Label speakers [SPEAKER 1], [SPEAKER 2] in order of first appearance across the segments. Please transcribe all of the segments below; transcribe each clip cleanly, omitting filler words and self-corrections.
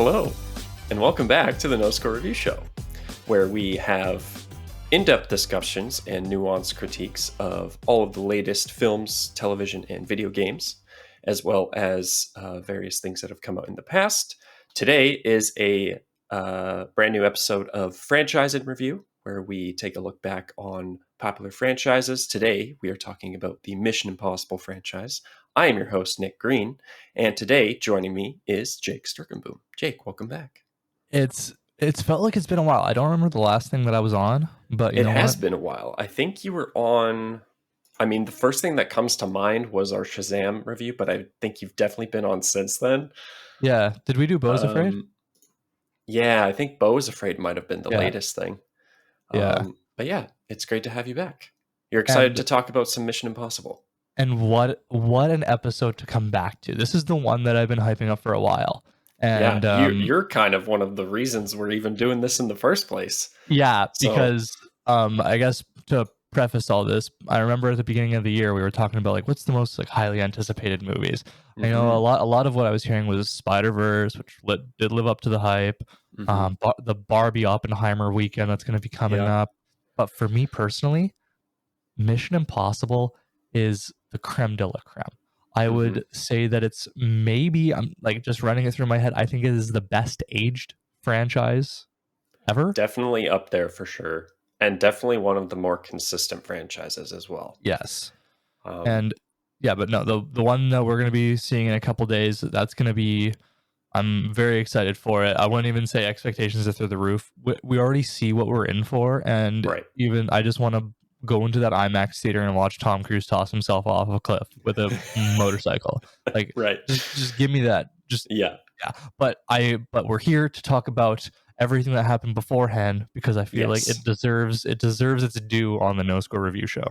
[SPEAKER 1] Hello, and welcome back to the No Score Review Show, where we have in-depth discussions and nuanced critiques of all of the latest films, television, and video games, as well as various things that have come out in the past. Today is a brand new episode of Franchise in Review, where we take a look back on popular franchises. Today, we are talking about the Mission Impossible franchise. I am your host, Nick Green, and today joining me is Jake Sturkenboom. Jake, welcome back.
[SPEAKER 2] It's felt like it's been a while. I don't remember the last thing that I was on, but
[SPEAKER 1] It has been a while. I think you were on... I mean, the first thing that comes to mind was our Shazam review, but I think you've definitely been on since then.
[SPEAKER 2] Yeah. Did we do Beau's Afraid?
[SPEAKER 1] Yeah, I think Beau's Afraid might have been the latest thing.
[SPEAKER 2] Yeah.
[SPEAKER 1] But yeah, it's great to have you back. You're excited to talk about some Mission Impossible.
[SPEAKER 2] And what an episode to come back to. This is the one that I've been hyping up for a while. And
[SPEAKER 1] yeah, you're kind of one of the reasons we're even doing this in the first place.
[SPEAKER 2] Yeah, because I guess to preface all this, I remember at the beginning of the year we were talking about like what's the most like highly anticipated movies. Mm-hmm. I know a lot of what I was hearing was Spider-Verse, which did live up to the hype. Mm-hmm. The Barbie Oppenheimer weekend that's going to be coming up. But for me personally, Mission Impossible is the creme de la creme. I would say that it's maybe, I'm like just running it through my head, I think it is the best aged franchise ever.
[SPEAKER 1] Definitely up there for sure. And definitely one of the more consistent franchises as well.
[SPEAKER 2] Yes. And yeah, but no, the one that we're going to be seeing in a couple days, that's going to be, I'm very excited for it. I wouldn't even say expectations are through the roof. We already see what we're in for. And even I just want to go into that IMAX theater and watch Tom Cruise toss himself off a cliff with a motorcycle. Like, just give me that. Yeah. But we're here to talk about everything that happened beforehand because I feel like it deserves its due on the No Score Review Show.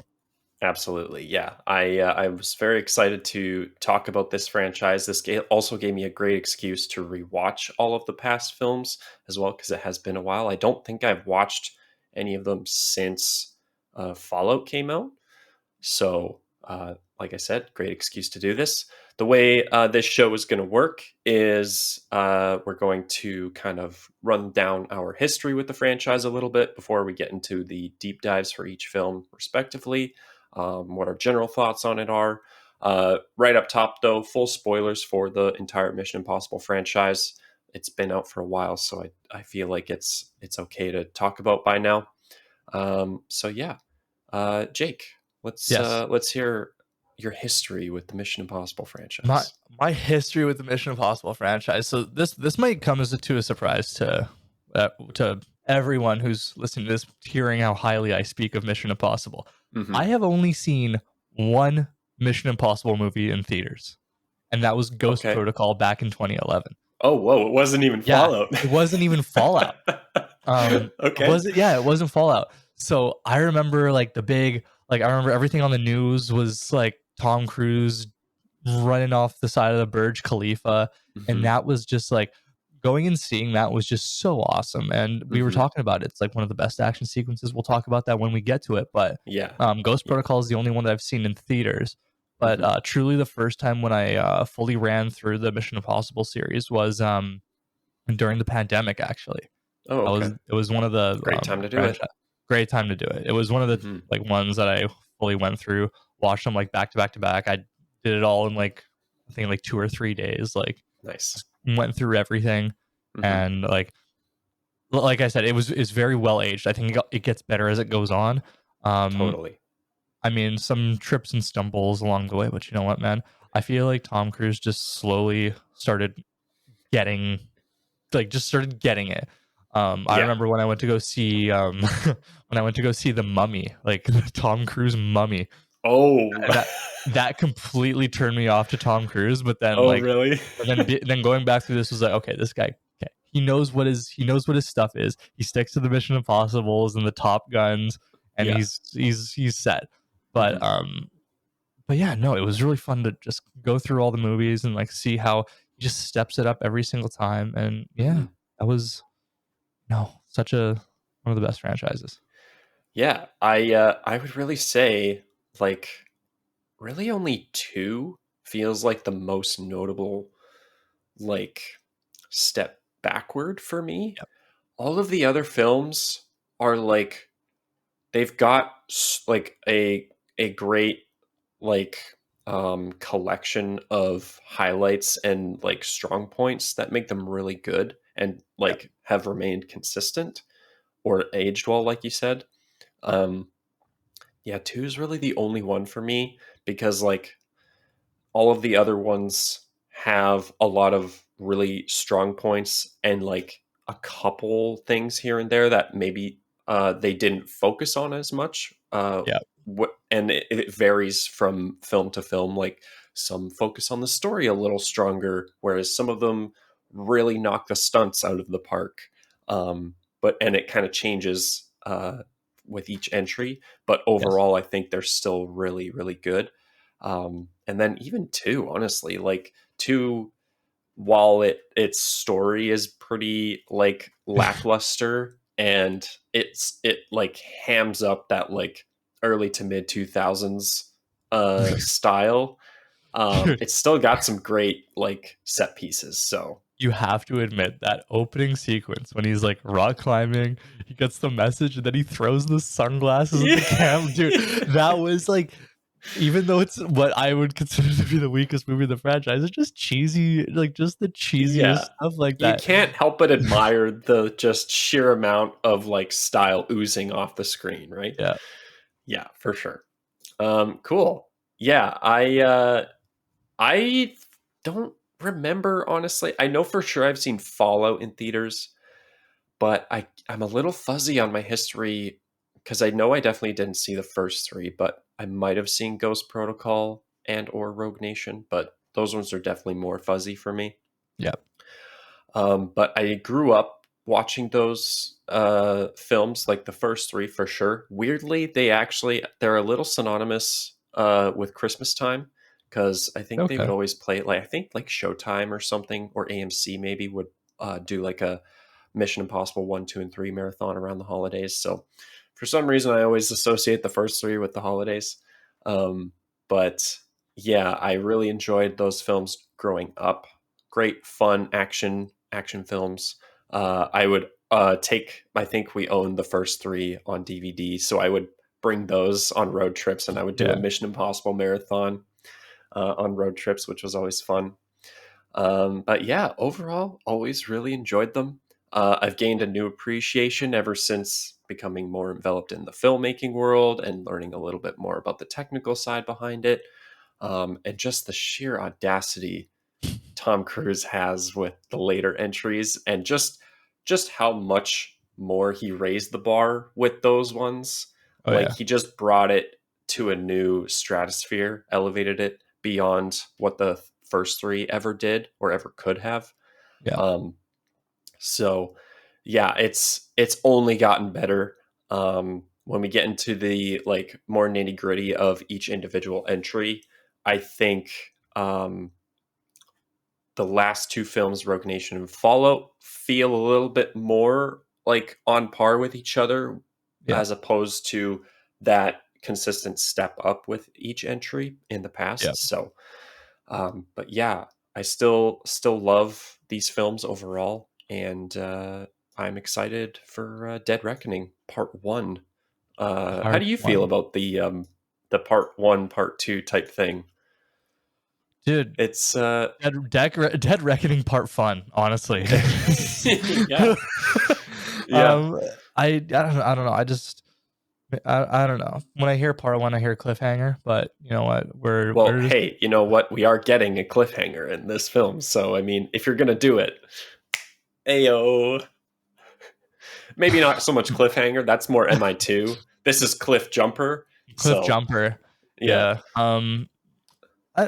[SPEAKER 1] Absolutely, yeah. I was very excited to talk about this franchise. This also gave me a great excuse to rewatch all of the past films as well because it has been a while. I don't think I've watched any of them since Fallout came out. So, like I said, great excuse to do this. The way this show is going to work is we're going to kind of run down our history with the franchise a little bit before we get into the deep dives for each film, respectively. What our general thoughts on it are. Right up top, though, full spoilers for the entire Mission Impossible franchise. It's been out for a while, so I feel like it's okay to talk about by now. So yeah, Jake, let's hear your history with the Mission Impossible franchise.
[SPEAKER 2] My history with the Mission Impossible franchise. So this might come as a surprise to everyone who's listening to this, hearing how highly I speak of Mission Impossible. Mm-hmm. I have only seen one Mission Impossible movie in theaters, and that was Ghost Protocol back in 2011.
[SPEAKER 1] Oh, whoa! It wasn't even Fallout.
[SPEAKER 2] It wasn't even Fallout. It wasn't Fallout. So I remember like the big, like I remember everything on the news was like Tom Cruise running off the side of the Burj Khalifa, and that was just like going and seeing that was just so awesome. And we were talking about it. It's like one of the best action sequences. We'll talk about that when we get to it. But Ghost Protocol is the only one that I've seen in theaters. But truly the first time when I fully ran through the Mission Impossible series was during the pandemic, actually.
[SPEAKER 1] Oh, okay.
[SPEAKER 2] It was one of the
[SPEAKER 1] great time to do it.
[SPEAKER 2] Great time to do it. It was one of the like ones that I fully went through, watched them like back to back to back. I did it all in like I think like 2 or 3 days. Like
[SPEAKER 1] nice.
[SPEAKER 2] Went through everything, and like I said, it's very well aged. I think it gets better as it goes on.
[SPEAKER 1] Totally.
[SPEAKER 2] I mean, some trips and stumbles along the way, but you know what, man? I feel like Tom Cruise just slowly started getting it. I remember when I went to go see The Mummy, like the Tom Cruise Mummy.
[SPEAKER 1] Oh,
[SPEAKER 2] that completely turned me off to Tom Cruise. But then,
[SPEAKER 1] really?
[SPEAKER 2] then going back through this was like, okay, this guy, he knows what his stuff is. He sticks to the Mission Impossibles and the Top Guns, and he's set. But yeah, no, it was really fun to just go through all the movies and like see how he just steps it up every single time. And that was such one of the best franchises.
[SPEAKER 1] Yeah, I would really say like really only 2 feels like the most notable like step backward for me.
[SPEAKER 2] Yep.
[SPEAKER 1] All of the other films are like they've got like a great like collection of highlights and like strong points that make them really good and
[SPEAKER 2] Yep.
[SPEAKER 1] like have remained consistent or aged well, like you said. Um, yeah, two is really the only one for me because like all of the other ones have a lot of really strong points and like a couple things here and there that maybe they didn't focus on as much.
[SPEAKER 2] Yep.
[SPEAKER 1] And it varies from film to film. Like some focus on the story a little stronger, whereas some of them really knock the stunts out of the park. And it kind of changes with each entry. But
[SPEAKER 2] Yes.
[SPEAKER 1] overall, I think they're still really, really good. And then even two, honestly, like two, while its story is pretty like lackluster and it like hams up that like early to mid 2000s style,
[SPEAKER 2] Dude,
[SPEAKER 1] it's still got some great like set pieces. So
[SPEAKER 2] you have to admit that opening sequence when he's like rock climbing, he gets the message and then he throws the sunglasses at the camera. Dude, that was like, even though it's what I would consider to be the weakest movie in the franchise, it's just cheesy, like just the cheesiest
[SPEAKER 1] yeah,
[SPEAKER 2] stuff like
[SPEAKER 1] you
[SPEAKER 2] that.
[SPEAKER 1] can't help but admire the just sheer amount of like style oozing off the screen, right?
[SPEAKER 2] Yeah.
[SPEAKER 1] Yeah, for sure. Cool. Yeah, I don't remember honestly. I know for sure I've seen Fallout in theaters, but I'm a little fuzzy on my history because I know I definitely didn't see the first three, but I might have seen Ghost Protocol and or Rogue Nation, but those ones are definitely more fuzzy for me.
[SPEAKER 2] Yeah.
[SPEAKER 1] But I grew up watching those films, like the first three for sure. Weirdly, they're a little synonymous with Christmas time because I think they would
[SPEAKER 2] Okay.
[SPEAKER 1] always play like I think like Showtime or something or AMC maybe would do like a Mission Impossible 1, 2, and 3 marathon around the holidays. So for some reason, I always associate the first three with the holidays. But yeah, I really enjoyed those films growing up. Great fun action films. I would take. I think we owned the first three on DVD, so I would bring those on road trips, and I would do a
[SPEAKER 2] Yeah.
[SPEAKER 1] Mission Impossible marathon on road trips, which was always fun. But yeah, overall, always really enjoyed them. I've gained a new appreciation ever since becoming more enveloped in the filmmaking world and learning a little bit more about the technical side behind it, and just the sheer audacity Tom Cruise has with the later entries, and just how much more he raised the bar with those ones.
[SPEAKER 2] Oh
[SPEAKER 1] Like
[SPEAKER 2] yeah.
[SPEAKER 1] he just brought it to a new stratosphere, elevated it beyond what the first three ever did or ever could have.
[SPEAKER 2] Yeah.
[SPEAKER 1] Um, so yeah, it's only gotten better. When we get into the like more nitty gritty of each individual entry, I think the last two films, Rogue Nation and Fallout, feel a little bit more like on par with each other
[SPEAKER 2] Yeah.
[SPEAKER 1] as opposed to that consistent step up with each entry in the
[SPEAKER 2] Yeah.
[SPEAKER 1] past. So, but yeah, I still love these films overall, and I'm excited for Dead Reckoning Part One. How
[SPEAKER 2] Part
[SPEAKER 1] do you feel
[SPEAKER 2] one.
[SPEAKER 1] about the Part One, Part Two type thing?
[SPEAKER 2] Dude,
[SPEAKER 1] It's
[SPEAKER 2] Dead Reckoning part fun, honestly.
[SPEAKER 1] yeah, yeah.
[SPEAKER 2] um, I don't know. I don't know. When I hear part one, I hear cliffhanger. But you know what?
[SPEAKER 1] Well,
[SPEAKER 2] We're just
[SPEAKER 1] hey, you know what? We are getting a cliffhanger in this film, so I mean, if you're gonna do it, ayo, maybe not so much cliffhanger. That's more MI2. This is Cliff Jumper.
[SPEAKER 2] cliff
[SPEAKER 1] So
[SPEAKER 2] jumper.
[SPEAKER 1] yeah,
[SPEAKER 2] Yeah.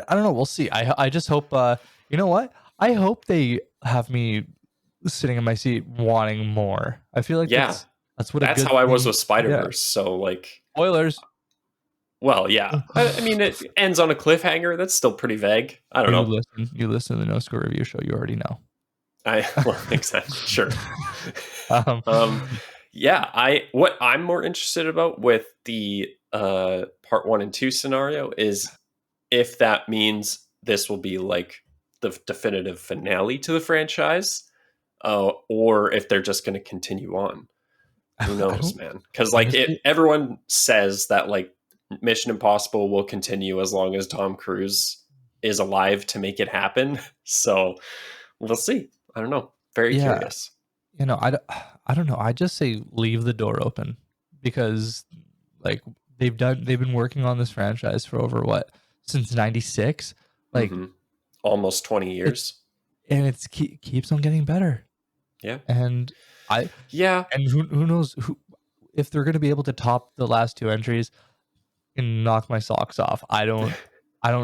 [SPEAKER 2] I don't know. We'll see. I just hope. You know what? I hope they have me sitting in my seat wanting more. I feel like
[SPEAKER 1] yeah.
[SPEAKER 2] that's what a
[SPEAKER 1] That's
[SPEAKER 2] good
[SPEAKER 1] how I was
[SPEAKER 2] thing.
[SPEAKER 1] with Spider
[SPEAKER 2] Yeah.
[SPEAKER 1] Verse. So like,
[SPEAKER 2] Spoilers.
[SPEAKER 1] well, yeah. I mean, it ends on a cliffhanger. That's still pretty vague. I don't
[SPEAKER 2] You
[SPEAKER 1] know.
[SPEAKER 2] listen. You listen to the No Score Review Show. You already know.
[SPEAKER 1] I well, exactly. Sure.
[SPEAKER 2] um,
[SPEAKER 1] um, yeah, I what I'm more interested about with the part one and two scenario is if that means this will be like the definitive finale to the franchise, or if they're just going to continue on. Who
[SPEAKER 2] I
[SPEAKER 1] knows,
[SPEAKER 2] don't
[SPEAKER 1] man? Because like
[SPEAKER 2] honestly.
[SPEAKER 1] everyone says that like Mission Impossible will continue as long as Tom Cruise is alive to make it happen. So we'll see. I don't know. Very
[SPEAKER 2] Yeah,
[SPEAKER 1] curious.
[SPEAKER 2] I don't know. I just say leave the door open because like they've been working on this franchise for over what, since 96? Like
[SPEAKER 1] Hmm. Almost 20
[SPEAKER 2] it
[SPEAKER 1] years.
[SPEAKER 2] and keeps on getting better.
[SPEAKER 1] Yeah.
[SPEAKER 2] And I
[SPEAKER 1] Yeah.
[SPEAKER 2] and who knows who if they're going to be able to top the last two entries and knock my socks off. I don't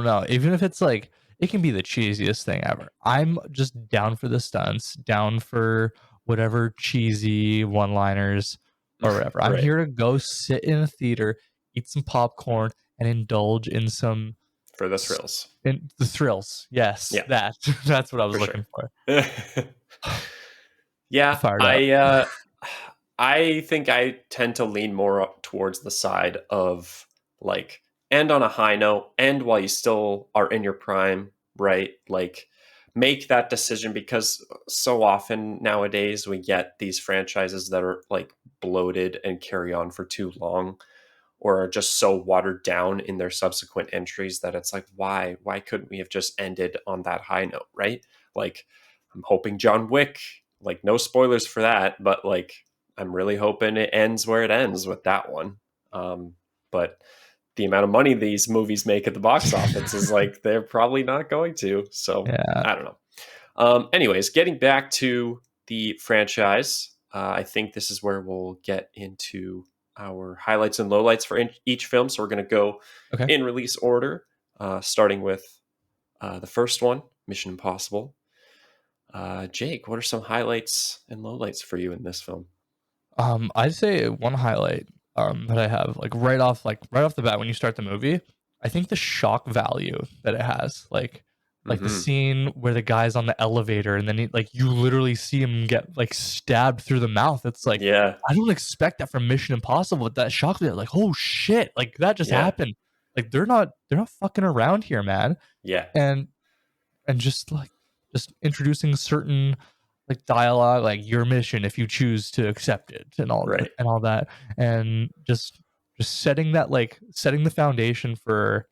[SPEAKER 2] know. Even if it's like it can be the cheesiest thing ever. I'm just down for the stunts, down for whatever cheesy one-liners or whatever. I'm
[SPEAKER 1] Right.
[SPEAKER 2] here to go sit in a theater, eat some popcorn, and indulge in some
[SPEAKER 1] For the thrills.
[SPEAKER 2] in the thrills. Yes,
[SPEAKER 1] Yeah,
[SPEAKER 2] that that's what I was
[SPEAKER 1] for sure.
[SPEAKER 2] looking for.
[SPEAKER 1] Yeah,
[SPEAKER 2] Fired up.
[SPEAKER 1] I think I tend to lean more up towards the side of like end on a high note, end while you still are in your prime, right? Like make that decision, because so often nowadays we get these franchises that are like bloated and carry on for too long, or are just so watered down in their subsequent entries that it's like, why couldn't we have just ended on that high note, right? Like I'm hoping John Wick, like no spoilers for that, but like I'm really hoping it ends where it ends with that one. But the amount of money these movies make at the box office is like they're probably not going to. So
[SPEAKER 2] Yeah.
[SPEAKER 1] I don't know. Anyways, getting back to the franchise, I think this is where we'll get into our highlights and lowlights for each film. So we're going to go
[SPEAKER 2] Okay.
[SPEAKER 1] in release order, starting with the first one, Mission Impossible. Jake, what are some highlights and lowlights for you in this film?
[SPEAKER 2] I'd say one highlight that I have right off the bat when you start the movie, I think the shock value that it has, like the
[SPEAKER 1] Hmm.
[SPEAKER 2] scene where the guy's on the elevator and then like you literally see him get like stabbed through the mouth. It's like
[SPEAKER 1] Yeah,
[SPEAKER 2] I don't expect that from Mission Impossible. But that shock value, like oh shit, like that just
[SPEAKER 1] yeah,
[SPEAKER 2] happened. Like they're not fucking around here, man.
[SPEAKER 1] yeah,
[SPEAKER 2] And just like just introducing certain like dialogue, like your mission if you choose to accept it
[SPEAKER 1] right.
[SPEAKER 2] and all that, and just setting that like setting the foundation for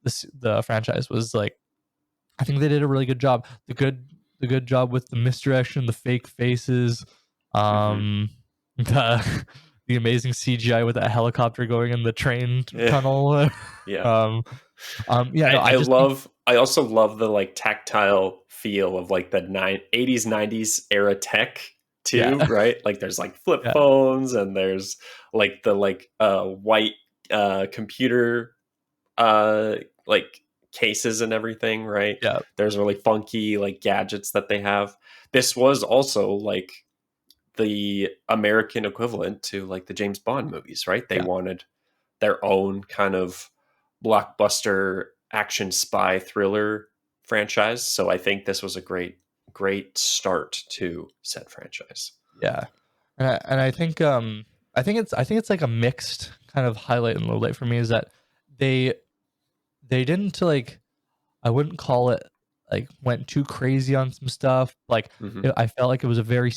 [SPEAKER 2] the franchise was like I think they did a really good job. The good job with the misdirection, the fake faces,
[SPEAKER 1] Hmm.
[SPEAKER 2] um, the the amazing CGI with that helicopter going in the train
[SPEAKER 1] Yeah,
[SPEAKER 2] tunnel.
[SPEAKER 1] yeah.
[SPEAKER 2] um, yeah, no, I
[SPEAKER 1] I
[SPEAKER 2] just think
[SPEAKER 1] love I also love the like tactile feel of like the 80s 90s era tech
[SPEAKER 2] yeah,
[SPEAKER 1] too, right? Like there's like flip
[SPEAKER 2] yeah,
[SPEAKER 1] phones, and there's like the like white computer uh like cases and everything, right?
[SPEAKER 2] yeah,
[SPEAKER 1] There's really funky like gadgets that they have. This was also like the American equivalent to like the James Bond movies, right? They
[SPEAKER 2] yeah.
[SPEAKER 1] wanted their own kind of blockbuster action spy thriller franchise. So I think this was a great start to said franchise.
[SPEAKER 2] Yeah, and I think it's like a mixed kind of highlight and low light for me is that they they didn't like I wouldn't call it like went too crazy on some stuff. Like
[SPEAKER 1] Hmm.
[SPEAKER 2] I felt like it was a very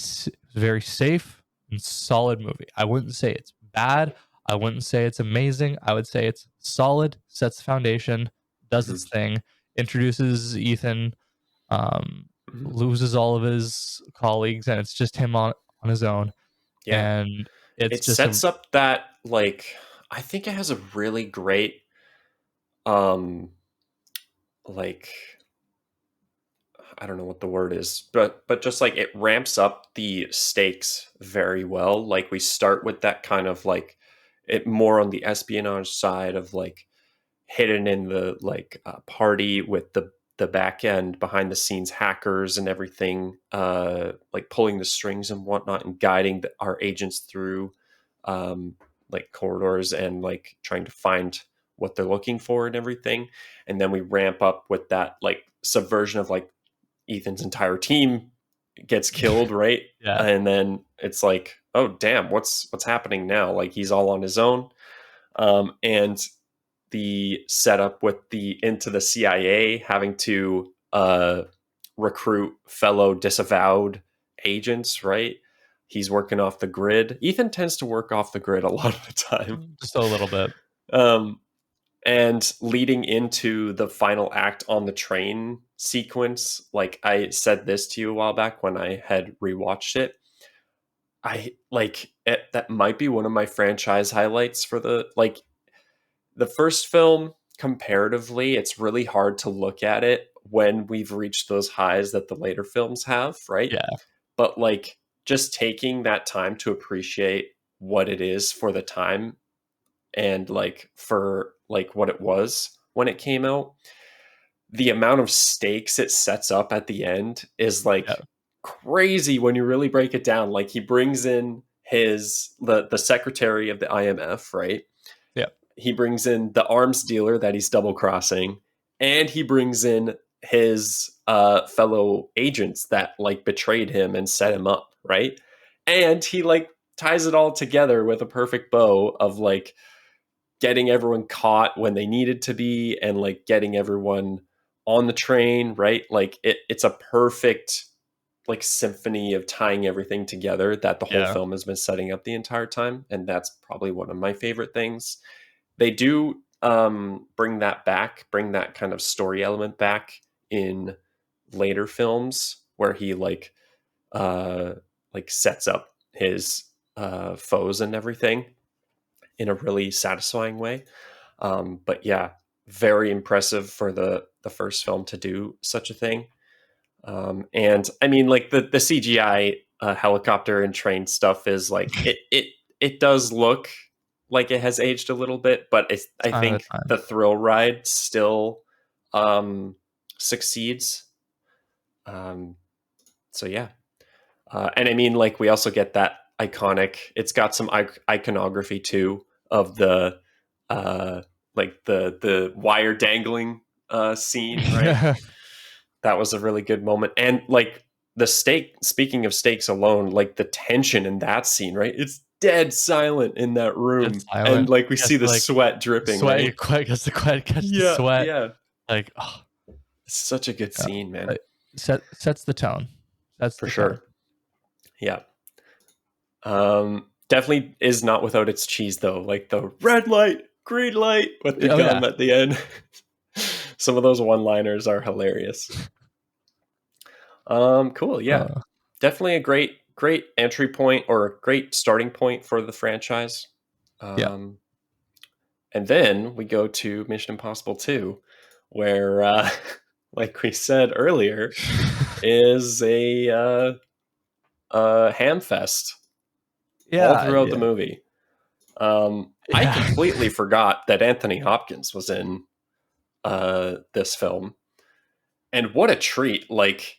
[SPEAKER 2] safe and solid movie. I wouldn't say it's bad. I wouldn't say it's amazing. I would say it's solid, sets the foundation, does
[SPEAKER 1] Hmm.
[SPEAKER 2] its thing, introduces Ethan, um,
[SPEAKER 1] Hmm.
[SPEAKER 2] loses all of his colleagues, and it's just him on his own.
[SPEAKER 1] Yeah,
[SPEAKER 2] And it's
[SPEAKER 1] it
[SPEAKER 2] just a
[SPEAKER 1] sets up that like I think it has a really great um like I don't know what the word is, but just like it ramps up the stakes very well. Like we start with that kind of like it more on the espionage side of like hidden in the like party with the back end behind the scenes hackers and everything, like pulling the strings and whatnot and guiding our agents through um, like corridors and like trying to find what they're looking for and everything. And then we ramp up with that like subversion of like Ethan's entire team gets killed, right?
[SPEAKER 2] yeah,
[SPEAKER 1] And then it's like, oh damn, what's happening now? Like he's all on his own. And the setup with the into the CIA having to recruit fellow disavowed agents, right? He's working off the grid. Ethan tends to work off the grid a lot of the time.
[SPEAKER 2] Just a little bit.
[SPEAKER 1] And leading into the final act on the train sequence, like I said this to you a while back when I had rewatched it, that might be one of my franchise highlights for the first film. Comparatively, it's really hard to look at it when we've reached those highs that the later films have, right?
[SPEAKER 2] Yeah.
[SPEAKER 1] But like just taking that time to appreciate what it is for the time and like for like what it was when it came out, the amount of stakes it sets up at the end is like
[SPEAKER 2] Yeah.
[SPEAKER 1] crazy when you really break it down. Like he brings in the secretary of the IMF, right?
[SPEAKER 2] Yeah.
[SPEAKER 1] He brings in the arms dealer that he's double crossing, and he brings in his fellow agents that like betrayed him and set him up, right? And he like ties it all together with a perfect bow of like getting everyone caught when they needed to be and like getting everyone on the train, right? Like it's a perfect like symphony of tying everything together that the whole
[SPEAKER 2] Yeah.
[SPEAKER 1] film has been setting up the entire time, and that's probably one of my favorite things. They do bring that kind of story element back in later films where he like sets up his foes and everything in a really satisfying way. But yeah, very impressive for the first film to do such a thing. And I mean, like the CGI helicopter and train stuff is like it does look like it has aged a little bit, but I
[SPEAKER 2] Sign of
[SPEAKER 1] think
[SPEAKER 2] the time.
[SPEAKER 1] the thrill ride still succeeds. So yeah, and I mean, like we also get that iconic. It's got some iconography too of the uh, like the wire dangling scene, right?
[SPEAKER 2] Yeah.
[SPEAKER 1] That was a really good moment. And like the stake, speaking of stakes alone, like the tension in that scene, right? It's dead silent in that
[SPEAKER 2] It's
[SPEAKER 1] room. And
[SPEAKER 2] silent.
[SPEAKER 1] like we see
[SPEAKER 2] Yes,
[SPEAKER 1] the
[SPEAKER 2] like
[SPEAKER 1] sweat dripping,
[SPEAKER 2] sweat. You
[SPEAKER 1] right?
[SPEAKER 2] quite gets to quite catch the
[SPEAKER 1] Yeah,
[SPEAKER 2] sweat.
[SPEAKER 1] yeah.
[SPEAKER 2] Like, oh,
[SPEAKER 1] It's such a good
[SPEAKER 2] yeah.
[SPEAKER 1] scene, man.
[SPEAKER 2] Like, sets the tone. Sets
[SPEAKER 1] For
[SPEAKER 2] the tone.
[SPEAKER 1] sure. Yeah. Definitely is not without its cheese though. Like the red light, green light with the
[SPEAKER 2] Oh yeah.
[SPEAKER 1] gun at the end. Some of those one-liners are hilarious. Cool. Yeah.
[SPEAKER 2] Uh,
[SPEAKER 1] Definitely a great entry point or a great starting point for the franchise.
[SPEAKER 2] yeah.
[SPEAKER 1] And then we go to Mission Impossible 2, where, like we said earlier, is a ham fest all
[SPEAKER 2] Yeah.
[SPEAKER 1] throughout the
[SPEAKER 2] Yeah.
[SPEAKER 1] movie. I
[SPEAKER 2] Yeah.
[SPEAKER 1] completely forgot that Anthony Hopkins was in this film. And what a treat. Like,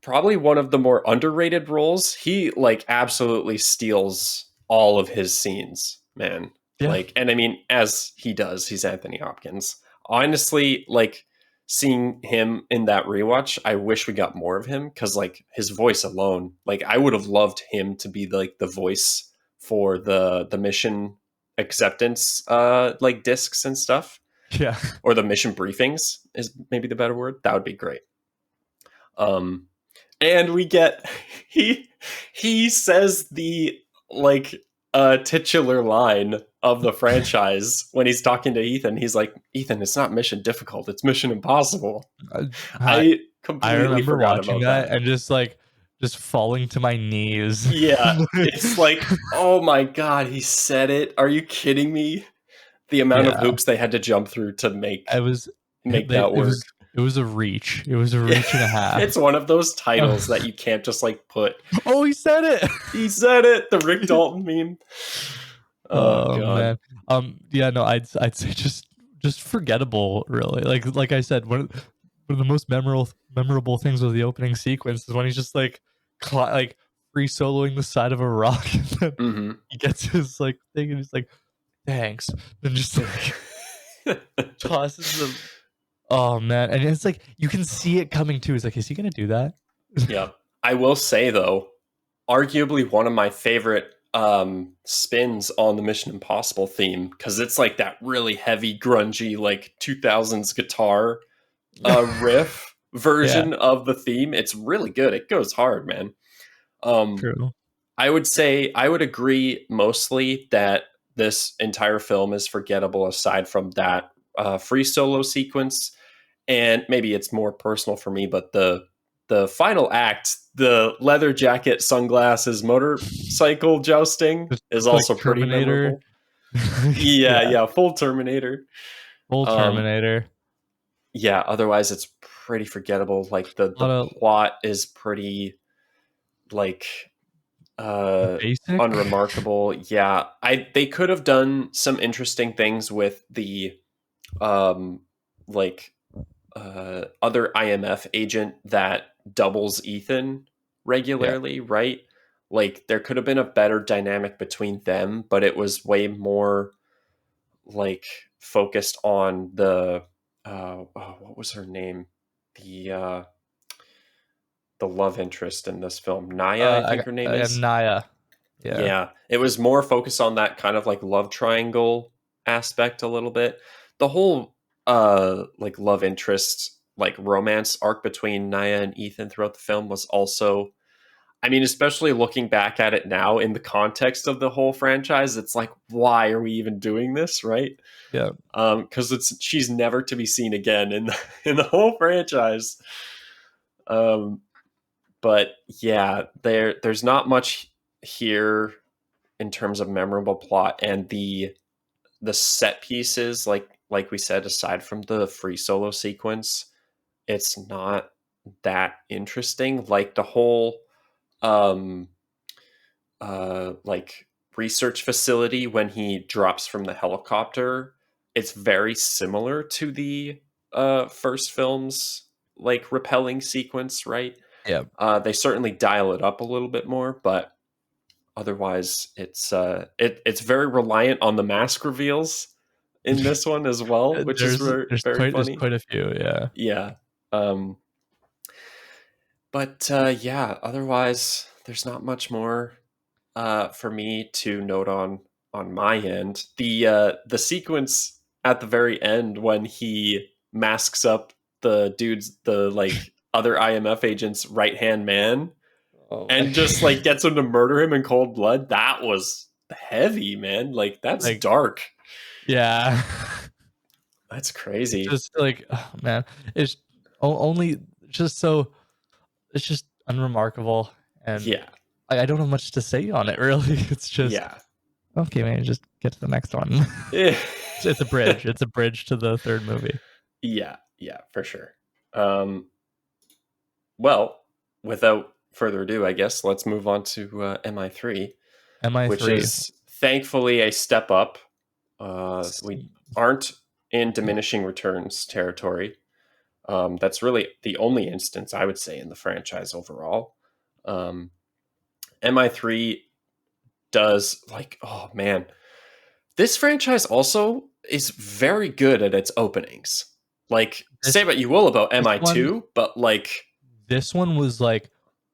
[SPEAKER 1] probably one of the more underrated roles. He like absolutely steals all of his scenes, man.
[SPEAKER 2] Yeah.
[SPEAKER 1] Like, and I mean, as he does, he's Anthony Hopkins. Honestly, like seeing him in that rewatch, I wish we got more of him because like his voice alone, like I would have loved him to be like the voice for the mission acceptance like discs and stuff,
[SPEAKER 2] Yeah.
[SPEAKER 1] or the mission briefings is maybe the better word. That would be great. Um and we get he says the like titular line of the franchise when he's talking to Ethan. He's like, Ethan, it's not mission difficult, it's mission impossible.
[SPEAKER 2] I
[SPEAKER 1] I
[SPEAKER 2] I
[SPEAKER 1] completely
[SPEAKER 2] remember
[SPEAKER 1] forgot
[SPEAKER 2] watching
[SPEAKER 1] about
[SPEAKER 2] that
[SPEAKER 1] that.
[SPEAKER 2] and just falling to my knees.
[SPEAKER 1] Yeah, it's like, oh my god, he said it. Are you kidding me? The amount of
[SPEAKER 2] Yeah.
[SPEAKER 1] hoops they had to jump through to
[SPEAKER 2] I was
[SPEAKER 1] make that work.
[SPEAKER 2] it was a reach. It was a reach and a half.
[SPEAKER 1] It's one of those titles that you can't just like put.
[SPEAKER 2] Oh, he said it.
[SPEAKER 1] He said it. The Rick Dalton meme. Oh
[SPEAKER 2] Oh
[SPEAKER 1] god.
[SPEAKER 2] man. Yeah, no, I'd say just forgettable, really. Like I said, one of the most memorable things was the opening sequence is when he's just like like free soloing the side of a rock and then
[SPEAKER 1] Mm-hmm.
[SPEAKER 2] he gets his like thing and he's like, thanks. Then just like tosses them. Oh man. And it's like you can see it coming too. It's like, is he gonna do that?
[SPEAKER 1] Yeah. I will say though, arguably one of my favorite spins on the Mission Impossible theme, because it's like that really heavy, grungy, like 2000s guitar riff
[SPEAKER 2] Yeah.
[SPEAKER 1] version of the theme. It's really good. It goes hard, man. Um,
[SPEAKER 2] True.
[SPEAKER 1] I would say I would agree mostly that this entire film is forgettable aside from that free solo sequence, and maybe it's more personal for me, but the final act, the leather jacket, sunglasses, motorcycle jousting is
[SPEAKER 2] Just like
[SPEAKER 1] also pretty
[SPEAKER 2] Terminator.
[SPEAKER 1] memorable. Yeah,
[SPEAKER 2] Yeah,
[SPEAKER 1] yeah, full Terminator.
[SPEAKER 2] full
[SPEAKER 1] Um,
[SPEAKER 2] Terminator.
[SPEAKER 1] yeah, otherwise it's pretty forgettable. Like
[SPEAKER 2] A
[SPEAKER 1] the
[SPEAKER 2] lot of
[SPEAKER 1] plot is pretty like uh
[SPEAKER 2] basic.
[SPEAKER 1] unremarkable. Yeah, I they could have done some interesting things with the um like other IMF agent that doubles Ethan
[SPEAKER 2] Yeah,
[SPEAKER 1] regularly, right? Like there could have been a better dynamic between them, but it was way more like focused on the what was her name? The uh the love interest in this film. Naya, I think her name
[SPEAKER 2] I got
[SPEAKER 1] is.
[SPEAKER 2] Naya. Yeah,
[SPEAKER 1] Yeah, it was more focused on that kind of like love triangle aspect a little bit. The whole like love interest like romance arc between Naya and Ethan throughout the film was also, I mean, especially looking back at it now in the context of the whole franchise, it's like why are we even doing this, right?
[SPEAKER 2] yeah.
[SPEAKER 1] Cuz it's she's never to be seen again in the, in the whole franchise. Um but yeah, there's not much here in terms of memorable plot, and the set pieces like we said, aside from the free solo sequence, it's not that interesting. Like the whole um like research facility when he drops from the helicopter, it's very similar to the first film's like repelling sequence, right?
[SPEAKER 2] Yeah.
[SPEAKER 1] They certainly dial it up a little bit more, but otherwise it's very reliant on the mask reveals in this one as well, which is very, very
[SPEAKER 2] There's
[SPEAKER 1] funny.
[SPEAKER 2] quite a few. Yeah.
[SPEAKER 1] Yeah. um but yeah, otherwise there's not much more for me to note on my end. The sequence at the very end when he masks up the dude's, the like other IMF agent's right hand man,
[SPEAKER 2] Oh my.
[SPEAKER 1] and just like gets him to murder him in cold blood. That was heavy, man. Like that's
[SPEAKER 2] Like,
[SPEAKER 1] dark.
[SPEAKER 2] yeah.
[SPEAKER 1] That's crazy.
[SPEAKER 2] Just like, oh, man, it's only just so it's just unremarkable, and
[SPEAKER 1] Yeah.
[SPEAKER 2] I don't have much to say on it really. It's just
[SPEAKER 1] Yeah.
[SPEAKER 2] okay, man. Just get to the next one.
[SPEAKER 1] Yeah.
[SPEAKER 2] It's a bridge. It's a bridge to the third movie.
[SPEAKER 1] Yeah, yeah, for sure. Well, without further ado, I guess let's move on to MI3, which
[SPEAKER 2] MI3.
[SPEAKER 1] is thankfully a step up. We aren't in diminishing returns territory. That's really the only instance I would say in the franchise overall. Um, MI3 does like, oh man, this franchise also is very good at its openings. Like,
[SPEAKER 2] This
[SPEAKER 1] say what you will about
[SPEAKER 2] this one
[SPEAKER 1] MI2, but like,
[SPEAKER 2] this one was like,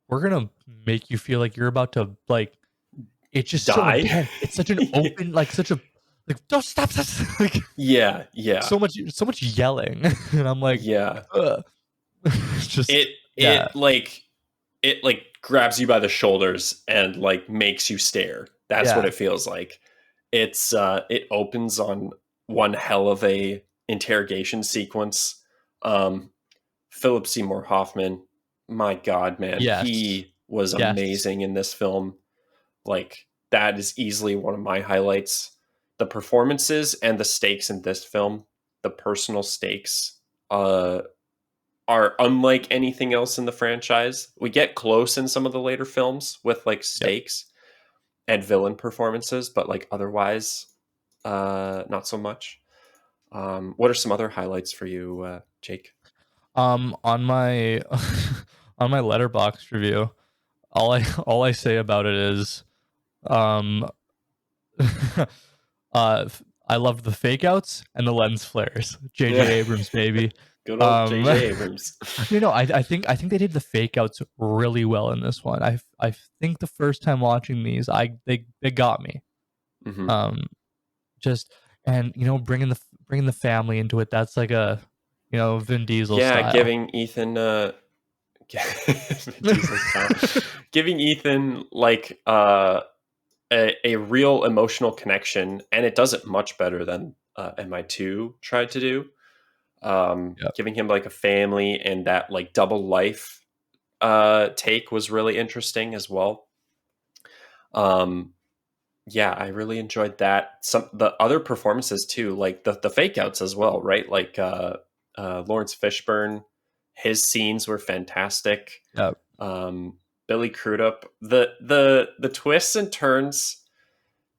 [SPEAKER 2] we're gonna make you feel like you're about to like. It's just so
[SPEAKER 1] die.
[SPEAKER 2] intense. It's such an open, like such a like. Don't stop. Like
[SPEAKER 1] Yeah, yeah,
[SPEAKER 2] so much yelling, and I'm like,
[SPEAKER 1] yeah.
[SPEAKER 2] ugh. Just
[SPEAKER 1] It
[SPEAKER 2] yeah,
[SPEAKER 1] it like grabs you by the shoulders and like makes you stare. That's what
[SPEAKER 2] yeah,
[SPEAKER 1] it feels like. It opens on one hell of a interrogation sequence. Um, Philip Seymour Hoffman, my God, man,
[SPEAKER 2] yes,
[SPEAKER 1] he was
[SPEAKER 2] yes,
[SPEAKER 1] amazing in this film. Like that is easily one of my highlights. The performances and the stakes in this film, the personal stakes, are unlike anything else in the franchise. We get close in some of the later films with like
[SPEAKER 2] yep.
[SPEAKER 1] stakes and villain performances, but like otherwise, not so much. What are some other highlights for you, Jake?
[SPEAKER 2] On my on my letterbox review, all I say about it is, um, I love the fake outs and the lens flares.
[SPEAKER 1] Yeah,
[SPEAKER 2] J.J. Abrams, baby.
[SPEAKER 1] good old
[SPEAKER 2] Um,
[SPEAKER 1] J.J. Abrams.
[SPEAKER 2] I think they did the fake outs really well in this one. I think the first time watching these, they got me.
[SPEAKER 1] Hmm.
[SPEAKER 2] Um, just and bringing the family into it. That's like a Vin Diesel
[SPEAKER 1] Yeah,
[SPEAKER 2] style.
[SPEAKER 1] Vin Diesel's talent. Giving Ethan like a real emotional connection, and it does it much better than MI2 tried to do.
[SPEAKER 2] Yep.
[SPEAKER 1] Giving him like a family and that like double life take was really interesting as well. Um, yeah, I really enjoyed that. Some the other performances too, like the fake outs as well, right? Like Lawrence Fishburne, his scenes were fantastic.
[SPEAKER 2] Yep.
[SPEAKER 1] Um, Billy Crudup, the twists and turns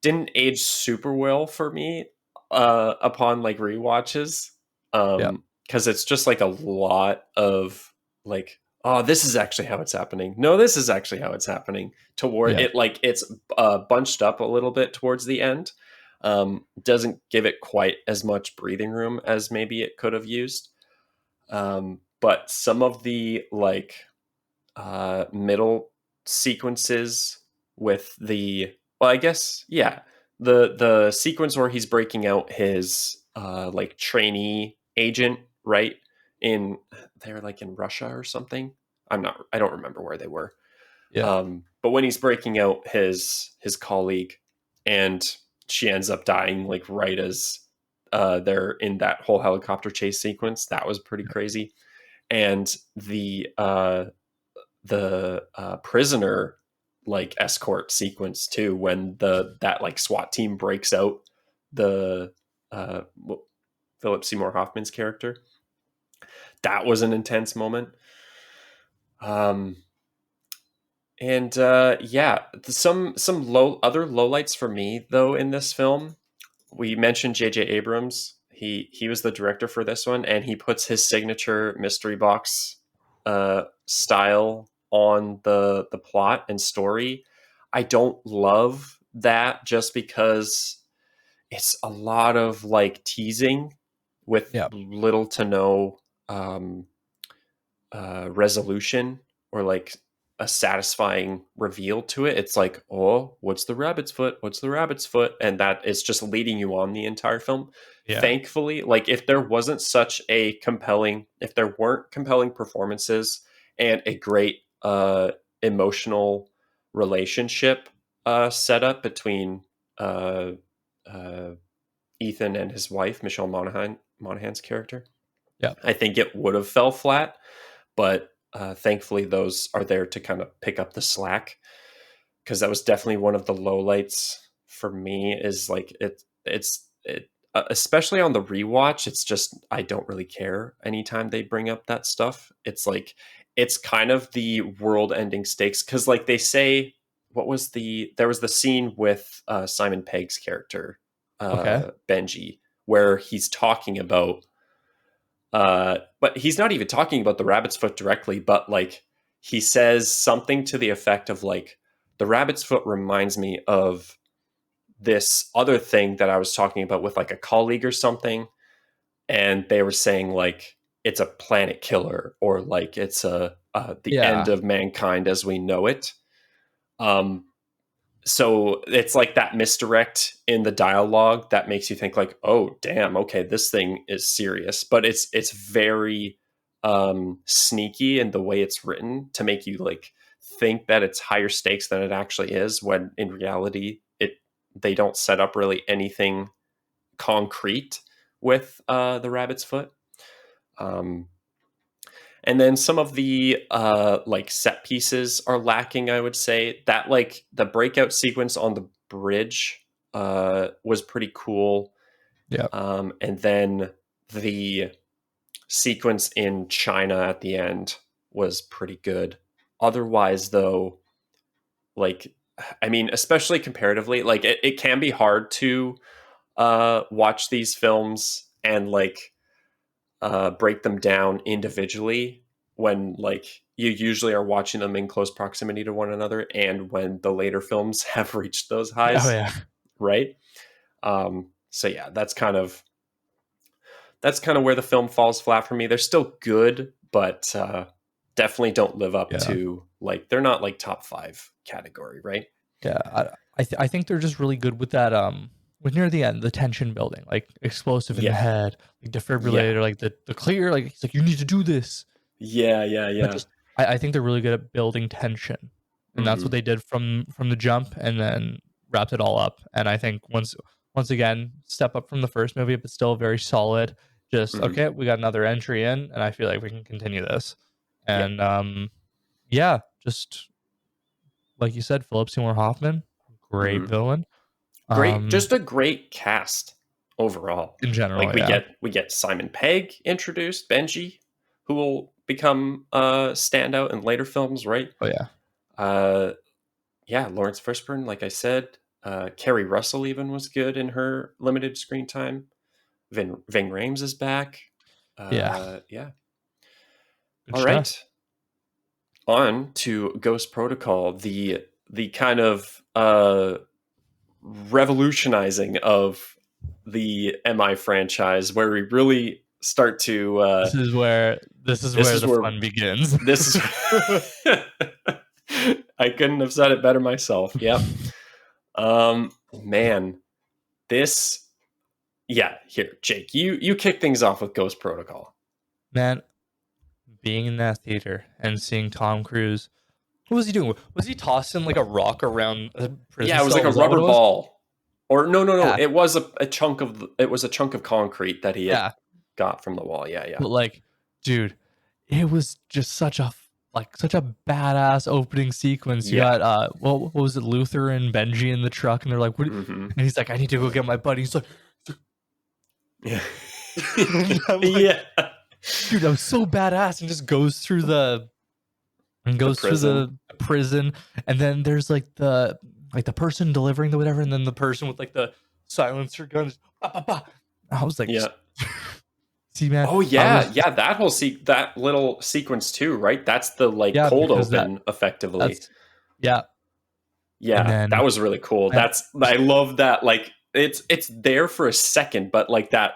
[SPEAKER 1] didn't age super well for me upon like rewatches.
[SPEAKER 2] Yep.
[SPEAKER 1] Because it's just like a lot of like, oh, this is actually how it's happening. No, this is actually how it's happening. Toward
[SPEAKER 2] Yep.
[SPEAKER 1] it, like it's bunched up a little bit towards the end. Doesn't give it quite as much breathing room as maybe it could have used. But some of the like middle sequences with the, well, I guess, yeah, the sequence where he's breaking out his like trainee agent, right? In they're like in Russia or something. I don't remember where they were.
[SPEAKER 2] Yeah.
[SPEAKER 1] But when he's breaking out his colleague, and she ends up dying like right as they're in that whole helicopter chase sequence, that was pretty crazy. And the prisoner like escort sequence too, when the that like SWAT team breaks out the uh Philip Seymour Hoffman's character. That was an intense moment. um and yeah, some low other lowlights for me though in this film. We mentioned JJ Abrams. He was the director for this one, and he puts his signature mystery box style on the plot and story. I don't love that just because it's a lot of like teasing with
[SPEAKER 2] Yep.
[SPEAKER 1] little to no um, resolution or like a satisfying reveal to it. It's like, oh, what's the rabbit's foot? What's the rabbit's foot? And that is just leading you on the entire film.
[SPEAKER 2] Yeah.
[SPEAKER 1] Thankfully, like if there wasn't such a compelling, if there weren't compelling performances and a great emotional relationship set up between uh, uh, Ethan and his wife, Michelle Monaghan's character,
[SPEAKER 2] Yep.
[SPEAKER 1] I think it would have fell flat. But thankfully, those are there to kind of pick up the slack, because that was definitely one of the lowlights for me. Is like especially on the rewatch. It's just I don't really care anytime they bring up that stuff. It's like it's kind of the world-ending stakes, because like they say, what was there was the scene with Simon Pegg's character
[SPEAKER 2] Okay.
[SPEAKER 1] Benji, where he's talking about but he's not even talking about the rabbit's foot directly, but like he says something to the effect of like, the rabbit's foot reminds me of this other thing that I was talking about with like a colleague or something. And they were saying like, it's a planet killer, or like it's the end
[SPEAKER 2] Yeah.
[SPEAKER 1] of mankind as we know it. Um, so it's like that misdirect in the dialogue that makes you think like, oh damn, okay, this thing is serious. But it's very sneaky in the way it's written to make you like think that it's higher stakes than it actually is, when in reality they don't set up really anything concrete with the rabbit's foot. um and then some of the like set pieces are lacking, I would say. That like the breakout sequence on the bridge was pretty cool.
[SPEAKER 2] Yep.
[SPEAKER 1] And then the sequence in China at the end was pretty good. Otherwise, though, like, I mean, especially comparatively, like it can be hard to watch these films and like break them down individually, when like you usually are watching them in close proximity to one another, and when the later films have reached those
[SPEAKER 2] Oh
[SPEAKER 1] highs,
[SPEAKER 2] yeah.
[SPEAKER 1] right? So yeah, that's kind of where the film falls flat for me. They're still good, but definitely don't live up
[SPEAKER 2] Yeah.
[SPEAKER 1] to, like, they're not like top 5 category, right?
[SPEAKER 2] Yeah. I think they're just really good with that. When near the end, the tension building, like explosive in the
[SPEAKER 1] Yeah,
[SPEAKER 2] head, like
[SPEAKER 1] yeah,
[SPEAKER 2] defibrillator, like the clear, like it's like you need to do this.
[SPEAKER 1] yeah, yeah,
[SPEAKER 2] But
[SPEAKER 1] yeah.
[SPEAKER 2] just I think they're really good at building tension, and that's what
[SPEAKER 1] Hmm.
[SPEAKER 2] they did from the jump, and then wrapped it all up. And I think once again, step up from the first movie, but still very solid. Just
[SPEAKER 1] Hmm.
[SPEAKER 2] okay, we got another entry in, and I feel like we can continue this.
[SPEAKER 1] Yeah.
[SPEAKER 2] And yeah, just like you said, Philip Seymour Hoffman, great
[SPEAKER 1] Hmm.
[SPEAKER 2] villain.
[SPEAKER 1] Great,
[SPEAKER 2] Um,
[SPEAKER 1] just a great cast overall.
[SPEAKER 2] in
[SPEAKER 1] Like
[SPEAKER 2] general,
[SPEAKER 1] we
[SPEAKER 2] yeah.
[SPEAKER 1] get Simon Pegg introduced, Benji, who will become a standout in later films, right?
[SPEAKER 2] Oh yeah,
[SPEAKER 1] Uh, yeah, Lawrence Fishburne, like I said, Kerry Russell even was good in her limited screen time. Ving Rhames is back.
[SPEAKER 2] yeah,
[SPEAKER 1] Yeah.
[SPEAKER 2] good
[SPEAKER 1] All
[SPEAKER 2] stuff.
[SPEAKER 1] right, on to Ghost Protocol, the kind of revolutionizing of the MI franchise, where we really start to.
[SPEAKER 2] This is
[SPEAKER 1] This
[SPEAKER 2] where
[SPEAKER 1] is
[SPEAKER 2] the
[SPEAKER 1] where
[SPEAKER 2] fun begins.
[SPEAKER 1] this is. I couldn't have said it better myself. Yep. Man, this. Yeah, here, Jake, you kick things off with Ghost Protocol.
[SPEAKER 2] Man, being in that theater and seeing Tom Cruise. What was he doing? Was he tossing like a rock around a prison
[SPEAKER 1] Yeah, it was like
[SPEAKER 2] cell?
[SPEAKER 1] a
[SPEAKER 2] Was that what
[SPEAKER 1] rubber
[SPEAKER 2] it was?
[SPEAKER 1] ball, or no.
[SPEAKER 2] Yeah,
[SPEAKER 1] It was a chunk of it was a chunk of concrete that he had
[SPEAKER 2] yeah.
[SPEAKER 1] got from the wall. Yeah, yeah.
[SPEAKER 2] But like, dude, it was just such a badass opening sequence. You
[SPEAKER 1] Yeah.
[SPEAKER 2] got what was it, Luther and Benji in the truck, and they're like, "What?"
[SPEAKER 1] Hmm.
[SPEAKER 2] And he's like, "I need to go get my buddy." He's like,
[SPEAKER 1] Yeah.
[SPEAKER 2] and I'm like,
[SPEAKER 1] Yeah.
[SPEAKER 2] dude, that was so badass, and just goes through
[SPEAKER 1] The prison.
[SPEAKER 2] the prison, and then there's like the person delivering the whatever, and then the person with like the silencer guns. Bah, bah, bah. I was like,
[SPEAKER 1] Yeah.
[SPEAKER 2] see, man,
[SPEAKER 1] Oh
[SPEAKER 2] I
[SPEAKER 1] yeah,
[SPEAKER 2] was just
[SPEAKER 1] yeah. That whole that little sequence too, right? That's the like
[SPEAKER 2] yeah,
[SPEAKER 1] cold
[SPEAKER 2] because
[SPEAKER 1] open, effectively.
[SPEAKER 2] that's yeah, and
[SPEAKER 1] Yeah,
[SPEAKER 2] then
[SPEAKER 1] that was really cool.
[SPEAKER 2] I,
[SPEAKER 1] I love that. Like it's there for a second, but like that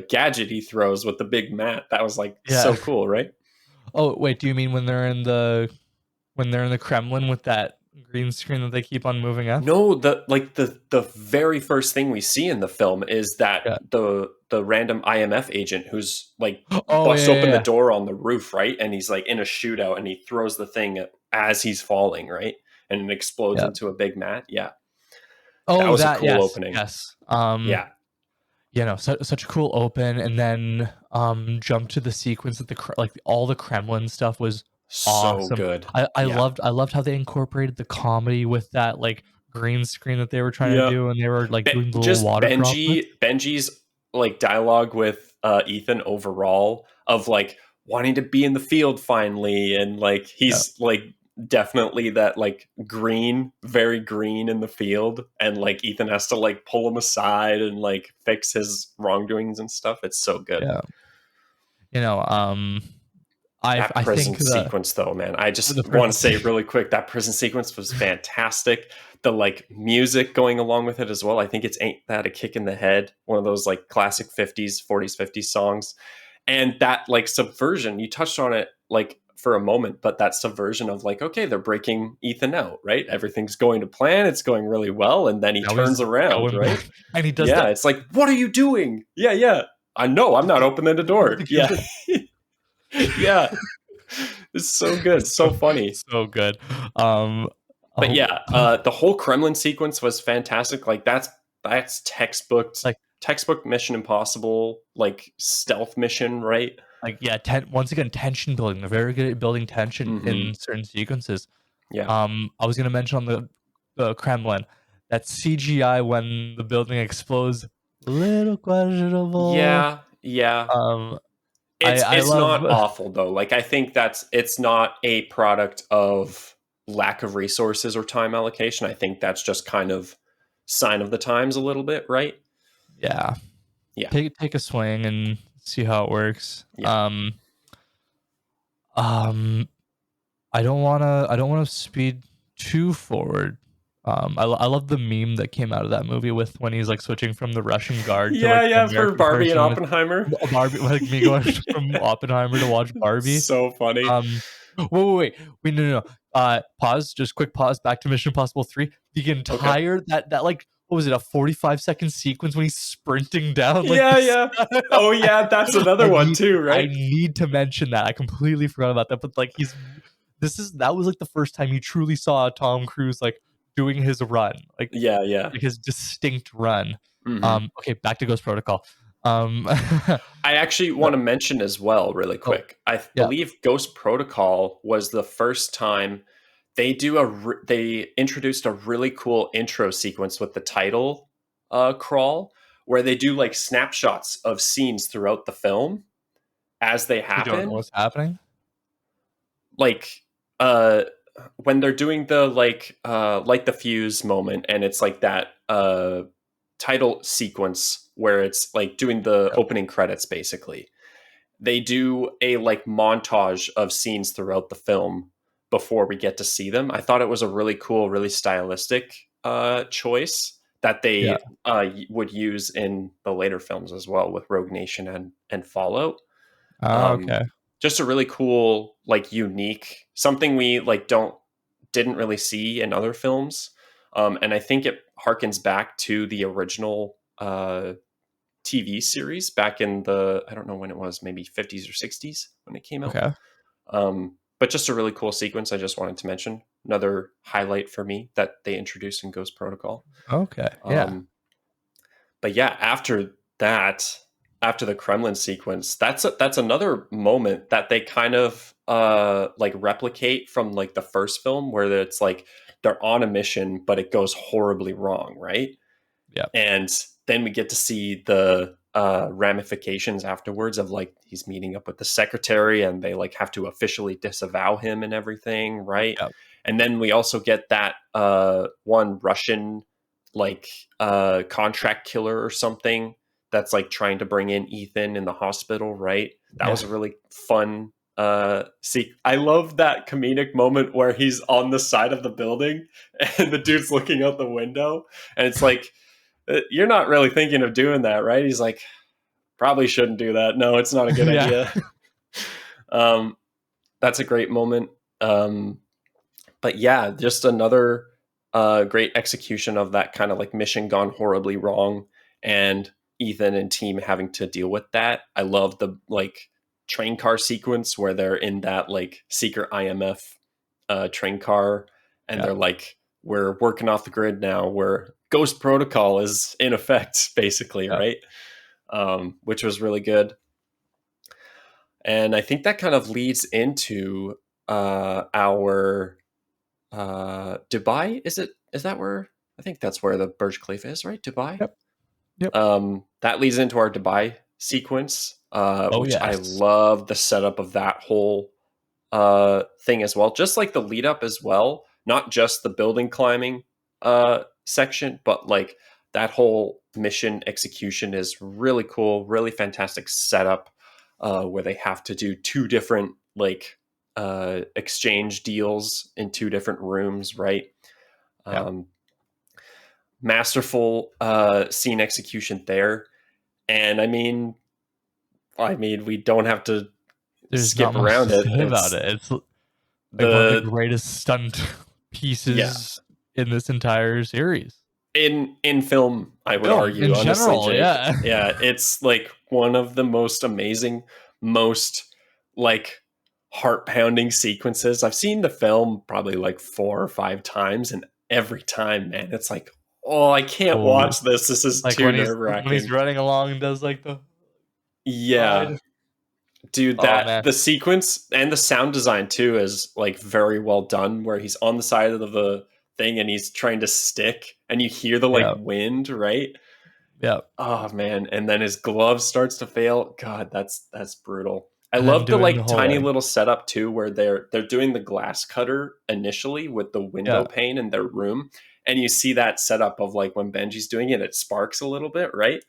[SPEAKER 1] gadget he throws with the big mat, that was like
[SPEAKER 2] yeah.
[SPEAKER 1] so cool, right?
[SPEAKER 2] Oh wait, do you mean when they're in the Kremlin with that green screen that they keep on moving up?
[SPEAKER 1] No, the very first thing we see in the film is that
[SPEAKER 2] Yeah.
[SPEAKER 1] the random IMF agent who's like
[SPEAKER 2] Oh yeah,
[SPEAKER 1] busts
[SPEAKER 2] yeah,
[SPEAKER 1] open the
[SPEAKER 2] yeah.
[SPEAKER 1] door on the roof, right? And he's like in a shootout and he throws the thing as he's falling, right? And it explodes
[SPEAKER 2] Yeah.
[SPEAKER 1] into a big mat. Yeah. That
[SPEAKER 2] Oh,
[SPEAKER 1] was a
[SPEAKER 2] that
[SPEAKER 1] cool
[SPEAKER 2] yes,
[SPEAKER 1] opening.
[SPEAKER 2] yes.
[SPEAKER 1] Yeah.
[SPEAKER 2] Such a cool open, and then jump to the sequence that like all the Kremlin stuff was
[SPEAKER 1] So
[SPEAKER 2] awesome.
[SPEAKER 1] good.
[SPEAKER 2] I
[SPEAKER 1] Yeah.
[SPEAKER 2] loved how they incorporated the comedy with that like green screen that they were trying to
[SPEAKER 1] Yeah.
[SPEAKER 2] do, and they were like doing the little
[SPEAKER 1] Just
[SPEAKER 2] water droplets.
[SPEAKER 1] Benji's like dialogue with Ethan overall of like wanting to be in the field finally, and like
[SPEAKER 2] Yeah,
[SPEAKER 1] he's like definitely that like green, very green in the field, and like Ethan has to like pull him aside and like fix his wrongdoings and stuff. It's so good.
[SPEAKER 2] yeah. You know,
[SPEAKER 1] That
[SPEAKER 2] I
[SPEAKER 1] prison
[SPEAKER 2] think
[SPEAKER 1] sequence, though, man, I just
[SPEAKER 2] the
[SPEAKER 1] want
[SPEAKER 2] prison
[SPEAKER 1] to say
[SPEAKER 2] scene.
[SPEAKER 1] really quick that prison sequence was fantastic. The like music going along with it as well. I think it's "Ain't That a Kick in the Head," one of those like classic 50s, 40s, 50s songs. And that like subversion, you touched on it like for a moment, but that subversion of like, okay, they're breaking Ethan out, right? Everything's going to plan, it's going really well, and then he
[SPEAKER 2] Now
[SPEAKER 1] turns
[SPEAKER 2] he's
[SPEAKER 1] around,
[SPEAKER 2] going
[SPEAKER 1] right?
[SPEAKER 2] back, and he does
[SPEAKER 1] Yeah,
[SPEAKER 2] that.
[SPEAKER 1] it's like, what are you doing? Yeah, yeah. I know, I'm not opening the door. Yeah. Yeah. It's so good, so funny.
[SPEAKER 2] So good. Um,
[SPEAKER 1] But
[SPEAKER 2] oh,
[SPEAKER 1] yeah, the whole Kremlin sequence was fantastic. Like that's
[SPEAKER 2] like
[SPEAKER 1] textbook Mission Impossible, like stealth mission, right?
[SPEAKER 2] yeah, once again, tension building. They're very good at building tension
[SPEAKER 1] Hmm.
[SPEAKER 2] in certain sequences.
[SPEAKER 1] Yeah,
[SPEAKER 2] I was gonna mention on the Kremlin that CGI when the building explodes, little questionable.
[SPEAKER 1] yeah, yeah.
[SPEAKER 2] Um, I
[SPEAKER 1] It's
[SPEAKER 2] love
[SPEAKER 1] not awful though. Like I think it's not a product of lack of resources or time allocation. I think that's just kind of sign of the times a little bit, right?
[SPEAKER 2] yeah.
[SPEAKER 1] Yeah,
[SPEAKER 2] Take a swing and see how it works.
[SPEAKER 1] yeah.
[SPEAKER 2] Um, I don't wanna speed too forward. I love the meme that came out of that movie with when he's, like, switching from the Russian guard to,
[SPEAKER 1] Yeah,
[SPEAKER 2] like, the
[SPEAKER 1] yeah, for
[SPEAKER 2] American
[SPEAKER 1] Barbie and
[SPEAKER 2] person with
[SPEAKER 1] Oppenheimer.
[SPEAKER 2] Barbie, like, me going from Oppenheimer to watch Barbie.
[SPEAKER 1] So funny.
[SPEAKER 2] Wait, no. Pause, just quick pause, back to Mission Impossible 3. The
[SPEAKER 1] Okay.
[SPEAKER 2] entire that, like, what was it, a 45-second sequence when he's sprinting down like
[SPEAKER 1] Yeah,
[SPEAKER 2] this.
[SPEAKER 1] yeah. Oh yeah, that's another
[SPEAKER 2] I
[SPEAKER 1] one
[SPEAKER 2] need
[SPEAKER 1] too,
[SPEAKER 2] I
[SPEAKER 1] right?
[SPEAKER 2] need to mention that. I completely forgot about that. But like that was like the first time you truly saw Tom Cruise like doing his run,
[SPEAKER 1] Yeah, yeah.
[SPEAKER 2] like his distinct run.
[SPEAKER 1] Hmm.
[SPEAKER 2] Okay, back to Ghost Protocol.
[SPEAKER 1] I actually want to mention as well, really
[SPEAKER 2] Oh,
[SPEAKER 1] quick. I
[SPEAKER 2] yeah.
[SPEAKER 1] believe Ghost Protocol was the first time they introduced a really cool intro sequence with the title crawl, where they do like snapshots of scenes throughout the film as they
[SPEAKER 2] We don't know
[SPEAKER 1] happen.
[SPEAKER 2] what's happening.
[SPEAKER 1] Like when they're doing the like the fuse moment, and it's like that title sequence where it's like doing the
[SPEAKER 2] Yep.
[SPEAKER 1] opening credits basically. They do a like montage of scenes throughout the film before we get to see them. I thought it was a really cool, really stylistic choice that
[SPEAKER 2] Yeah.
[SPEAKER 1] they would use in the later films as well with Rogue Nation and Fallout.
[SPEAKER 2] Oh,
[SPEAKER 1] Um,
[SPEAKER 2] okay.
[SPEAKER 1] just a really cool, like unique, something we like don't didn't really see in other films. And I think it harkens back to the original TV series back in the, I don't know when it was, maybe 50s or 60s when it came out.
[SPEAKER 2] Okay.
[SPEAKER 1] But just a really cool sequence I just wanted to mention. Another highlight for me that they introduced in Ghost Protocol.
[SPEAKER 2] Okay. Yeah.
[SPEAKER 1] Um, but yeah, after that, after the Kremlin sequence, that's another moment that they kind of like replicate from like the first film, where it's like they're on a mission, but it goes horribly wrong, right?
[SPEAKER 2] Yeah.
[SPEAKER 1] And then we get to see the ramifications afterwards of like he's meeting up with the secretary, and they like have to officially disavow him and everything, right?
[SPEAKER 2] Yeah.
[SPEAKER 1] And then we also get that one Russian like contract killer or something that's like trying to bring in Ethan in the hospital, right? That
[SPEAKER 2] Yeah.
[SPEAKER 1] was a really fun see. I love that comedic moment where he's on the side of the building and the dude's looking out the window, and it's like, you're not really thinking of doing that, right? He's like, probably shouldn't do that. No, it's not a good
[SPEAKER 2] Yeah.
[SPEAKER 1] idea. um, that's a great moment. Um, but yeah, just another great execution of that kind of like mission gone horribly wrong, and Ethan and team having to deal with that. I love the like train car sequence where they're in that like secret IMF train car, and
[SPEAKER 2] Yeah.
[SPEAKER 1] they're like, we're working off the grid now, where Ghost Protocol is in effect, basically,
[SPEAKER 2] Yeah.
[SPEAKER 1] right? Which was really good. And I think that kind of leads into our Dubai. Is that where, I think that's where the Burj Khalifa is, right? Dubai.
[SPEAKER 2] Yep. Yep.
[SPEAKER 1] That leads into our Dubai sequence,
[SPEAKER 2] Oh
[SPEAKER 1] which I
[SPEAKER 2] yes.
[SPEAKER 1] love the setup of that whole thing as well. Just like the lead up as well, not just the building climbing section, but like that whole mission execution is really cool, really fantastic setup, where they have to do two different like exchange deals in two different rooms, right?
[SPEAKER 2] Yeah.
[SPEAKER 1] Um, masterful scene execution there. And I mean, we don't have to
[SPEAKER 2] There's not
[SPEAKER 1] skip
[SPEAKER 2] much to
[SPEAKER 1] around it.
[SPEAKER 2] say about
[SPEAKER 1] It's
[SPEAKER 2] it. It's like one of the
[SPEAKER 1] the
[SPEAKER 2] greatest stunt
[SPEAKER 1] yeah,
[SPEAKER 2] pieces in this entire series.
[SPEAKER 1] in film, I would
[SPEAKER 2] Film in
[SPEAKER 1] argue, honestly,
[SPEAKER 2] general,
[SPEAKER 1] Jake.
[SPEAKER 2] yeah.
[SPEAKER 1] Yeah, it's like one of the most amazing, most like heart pounding sequences. I've seen the film probably like 4 or 5 times, and every time, man, it's like, oh, I can't
[SPEAKER 2] Oh,
[SPEAKER 1] watch this. This is
[SPEAKER 2] like
[SPEAKER 1] too
[SPEAKER 2] when
[SPEAKER 1] nerve
[SPEAKER 2] he's
[SPEAKER 1] wracking.
[SPEAKER 2] running along and does like the
[SPEAKER 1] Yeah,
[SPEAKER 2] ride.
[SPEAKER 1] dude,
[SPEAKER 2] Oh
[SPEAKER 1] that
[SPEAKER 2] man.
[SPEAKER 1] the sequence and the sound design too is like very well done, where he's on the side of the thing and he's trying to stick, and you hear the like
[SPEAKER 2] Yeah.
[SPEAKER 1] wind, right?
[SPEAKER 2] Yeah.
[SPEAKER 1] Oh man, and then his glove starts to fail. God, that's brutal. I
[SPEAKER 2] And then
[SPEAKER 1] love the
[SPEAKER 2] doing the
[SPEAKER 1] like
[SPEAKER 2] whole
[SPEAKER 1] tiny
[SPEAKER 2] like
[SPEAKER 1] little setup too, where they're doing the glass cutter initially with the window
[SPEAKER 2] yeah.
[SPEAKER 1] pane in their room, and you see that setup of like when Benji's doing it, it sparks a little bit, right?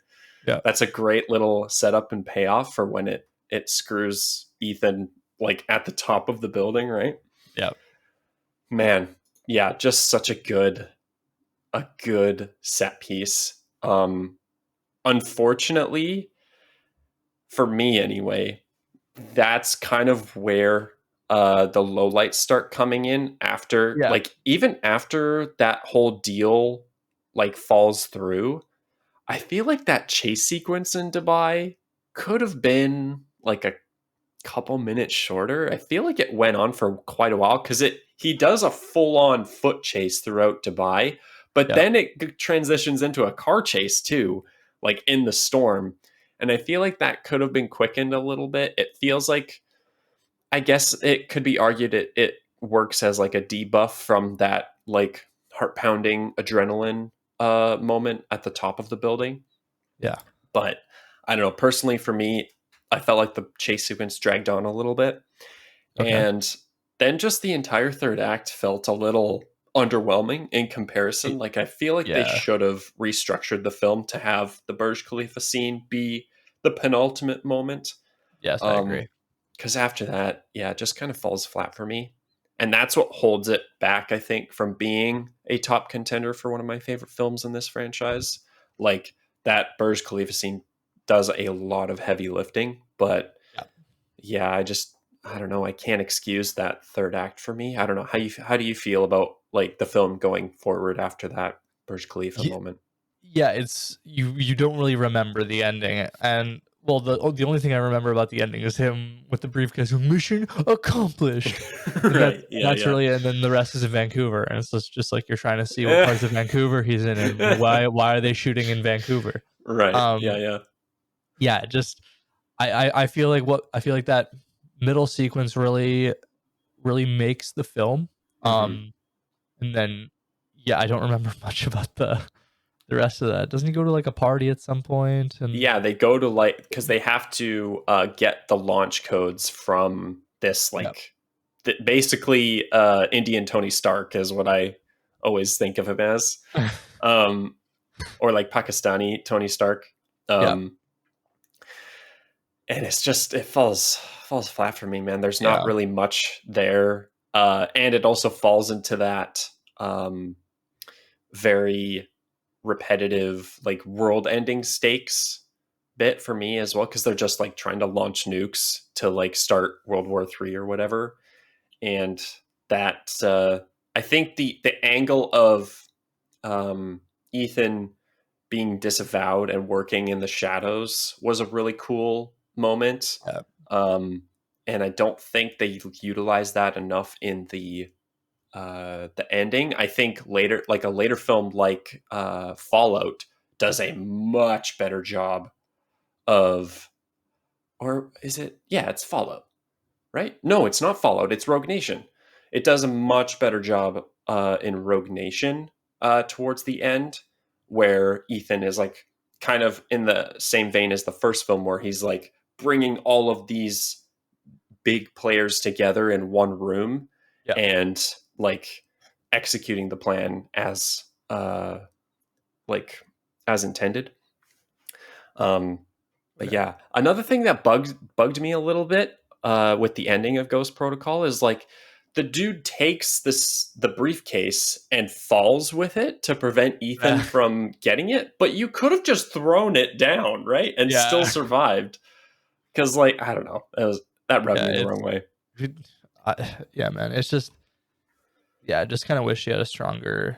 [SPEAKER 2] Yeah.
[SPEAKER 1] That's a great little setup and payoff for when it screws Ethan like at the top of the building, right?
[SPEAKER 2] Yeah.
[SPEAKER 1] Man, yeah, just such a good set piece. Unfortunately, for me anyway, that's kind of where the lowlights start coming in after,
[SPEAKER 2] Yeah.
[SPEAKER 1] like even after that whole deal like falls through. I feel like that chase sequence in Dubai could have been like a couple minutes shorter. I feel like it went on for quite a while because it he does a full on foot chase throughout Dubai, but
[SPEAKER 2] Yeah.
[SPEAKER 1] then it transitions into a car chase too, like in the storm. And I feel like that could have been quickened a little bit. It feels like, I guess it could be argued it works as like a debuff from that like heart pounding adrenaline moment at the top of the building.
[SPEAKER 2] Yeah.
[SPEAKER 1] But I don't know. Personally, for me, I felt like the chase sequence dragged on a little bit.
[SPEAKER 2] Okay.
[SPEAKER 1] And then just the entire third act felt a little underwhelming in comparison.
[SPEAKER 2] Y-
[SPEAKER 1] Like, I feel like they
[SPEAKER 2] Yeah.
[SPEAKER 1] should have restructured the film to have the Burj Khalifa scene be the penultimate moment.
[SPEAKER 2] Yes, I
[SPEAKER 1] Um,
[SPEAKER 2] agree.
[SPEAKER 1] because after that, yeah, it just kind of falls flat for me. And that's what holds it back, I think, from being a top contender for one of my favorite films in this franchise. Like, that Burj Khalifa scene does a lot of heavy lifting, but
[SPEAKER 2] Yeah.
[SPEAKER 1] yeah, I don't know, I can't excuse that third act for me. I don't know how do you feel about like the film going forward after that Burj Khalifa
[SPEAKER 2] Ye-
[SPEAKER 1] moment?
[SPEAKER 2] Yeah, it's you don't really remember the ending, and well, the only thing I remember about the ending is him with the briefcase, mission accomplished, and
[SPEAKER 1] Right. Yeah,
[SPEAKER 2] that's
[SPEAKER 1] yeah.
[SPEAKER 2] really, and then the rest is in Vancouver, and it's just like you're trying to see what
[SPEAKER 1] Eh.
[SPEAKER 2] parts of Vancouver he's in, and why are they shooting in Vancouver?
[SPEAKER 1] Right. Yeah,
[SPEAKER 2] Um,
[SPEAKER 1] yeah.
[SPEAKER 2] yeah, just I feel like that middle sequence really makes the film,
[SPEAKER 1] Mhm.
[SPEAKER 2] um, and then yeah, I don't remember much about the rest of that. Doesn't he go to like a party at some point? And
[SPEAKER 1] Yeah, they go to like because they have to get the launch codes from this
[SPEAKER 2] yeah,
[SPEAKER 1] like basically Indian Tony Stark is what I always think of him as, um, or like Pakistani Tony Stark,
[SPEAKER 2] yeah,
[SPEAKER 1] um, and it's just it falls flat for me, man. There's not
[SPEAKER 2] yeah,
[SPEAKER 1] really much there, and it also falls into that very repetitive like world ending stakes bit for me as well because they're just like trying to launch nukes to like start World War III or whatever. And that I think the angle of um, Ethan being disavowed and working in the shadows was a really cool moment.
[SPEAKER 2] yeah,
[SPEAKER 1] um, and I don't think they utilized that enough in the ending. I think later, like a later film like Fallout, does a much better job of, or is it? Yeah, it's Fallout, right? No, it's not Fallout. It's Rogue Nation. It does a much better job in Rogue Nation towards the end, where Ethan is like kind of in the same vein as the first film, where he's like bringing all of these big players together in one room
[SPEAKER 2] yeah,
[SPEAKER 1] and like executing the plan like as intended. Um, but
[SPEAKER 2] okay,
[SPEAKER 1] yeah, another thing that bugged me a little bit with the ending of Ghost Protocol is like the dude takes the briefcase and falls with it to prevent Ethan
[SPEAKER 2] yeah,
[SPEAKER 1] from getting it, but you could have just thrown it down, right, and still
[SPEAKER 2] yeah,
[SPEAKER 1] survived. Because like I don't know, that rubbed
[SPEAKER 2] yeah.
[SPEAKER 1] me the
[SPEAKER 2] It's
[SPEAKER 1] wrong way.
[SPEAKER 2] yeah, man. It's just yeah, I just kind of wish he had a stronger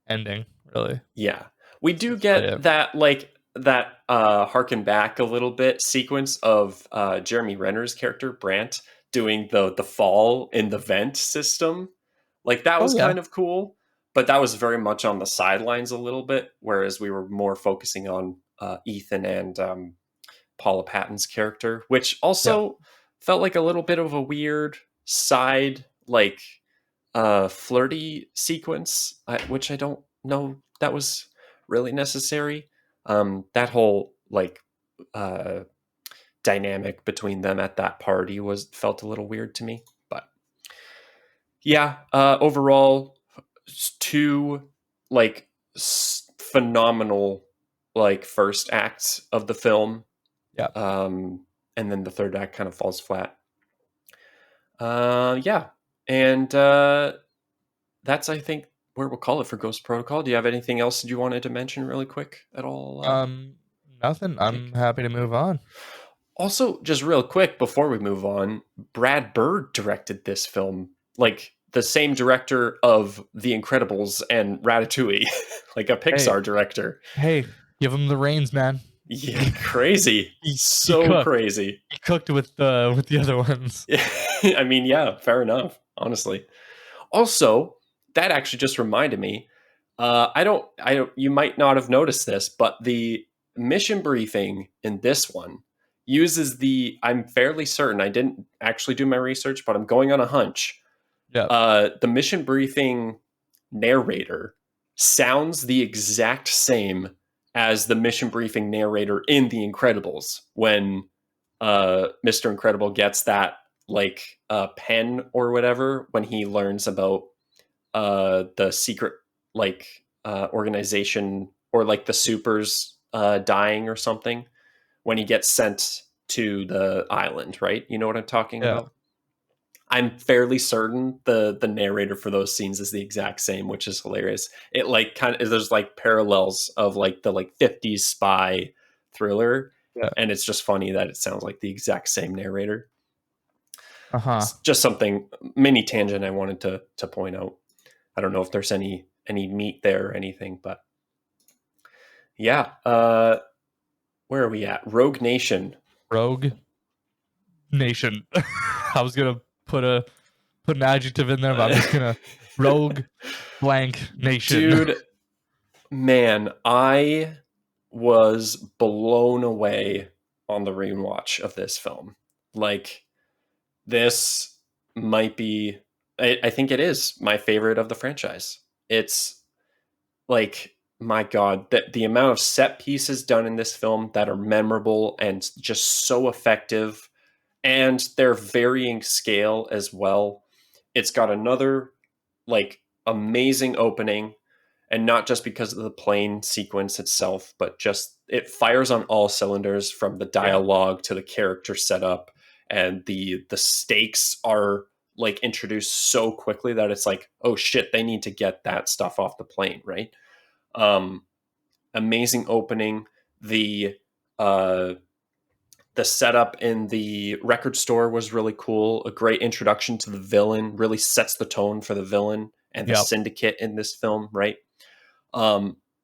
[SPEAKER 2] ending. Really,
[SPEAKER 1] Yeah. We do
[SPEAKER 2] that's about
[SPEAKER 1] get
[SPEAKER 2] it.
[SPEAKER 1] that like that harken back a little bit sequence of Jeremy Renner's character Brant doing the fall in the vent system. Like that
[SPEAKER 2] Oh
[SPEAKER 1] was
[SPEAKER 2] yeah,
[SPEAKER 1] kind of cool, but that was very much on the sidelines a little bit, whereas we were more focusing on Ethan and Paula Patton's character, which
[SPEAKER 2] yeah,
[SPEAKER 1] also felt like a little bit of a weird side like flirty sequence, which I don't know that was really necessary. That whole like uh, dynamic between them at that party was felt a little weird to me. But yeah, overall, two like phenomenal like first acts of the film,
[SPEAKER 2] yeah.
[SPEAKER 1] um, and then the third act kind of falls flat. Yeah, and that's I think where we'll call it for Ghost Protocol. Do you have anything else you wanted to mention really quick at all,
[SPEAKER 2] Um, Nothing. I'm
[SPEAKER 1] Jake?
[SPEAKER 2] happy to move on.
[SPEAKER 1] Also, just real quick before we move on, Brad Bird directed this film. Like the same director of The Incredibles and Ratatouille, like a
[SPEAKER 2] Hey,
[SPEAKER 1] Pixar director.
[SPEAKER 2] hey, give him the reins, man.
[SPEAKER 1] Yeah, crazy.
[SPEAKER 2] He
[SPEAKER 1] So
[SPEAKER 2] cooked.
[SPEAKER 1] crazy.
[SPEAKER 2] He cooked with the other ones.
[SPEAKER 1] I mean, yeah, fair enough, honestly. Also, that actually just reminded me. I don't. You might not have noticed this, but the mission briefing in this one uses the. I'm fairly certain. I didn't actually do my research, but I'm going on a hunch.
[SPEAKER 2] Yeah.
[SPEAKER 1] The mission briefing narrator sounds the exact same as the mission briefing narrator in The Incredibles when Mr. Incredible gets that like pen or whatever when he learns about the secret like organization or like the supers dying or something when he gets sent to the island, right? You know what I'm talking
[SPEAKER 2] Yeah.
[SPEAKER 1] about? I'm fairly certain the narrator for those scenes is the exact same, which is hilarious. It like kind of there's like parallels of like the like 50s spy thriller,
[SPEAKER 2] Yeah.
[SPEAKER 1] and it's just funny that it sounds like the exact same narrator.
[SPEAKER 2] Uh-huh.
[SPEAKER 1] It's just something mini tangent I wanted to point out. I don't know if there's any meat there or anything, but yeah. Where are we at? Rogue Nation.
[SPEAKER 2] Rogue Nation. I was gonna put an adjective in there, but I'm just gonna Rogue blank Nation.
[SPEAKER 1] Dude, man, I was blown away on the rewatch of this film. Like, this might be, I think it is my favorite of the franchise. It's like, my God, the amount of set pieces done in this film that are memorable and just so effective, and their varying scale as well. It's got another, like, amazing opening, and not just because of the plane sequence itself, but just it fires on all cylinders from the
[SPEAKER 2] Yeah.
[SPEAKER 1] dialogue to the character setup, and the stakes are like introduced so quickly that it's like, oh shit, they need to get that stuff off the plane, right? Um, Amazing opening. The uh, the setup in the record store was really cool. A great introduction to the villain, really sets the tone for the villain and the
[SPEAKER 2] Yep.
[SPEAKER 1] syndicate in this film, right?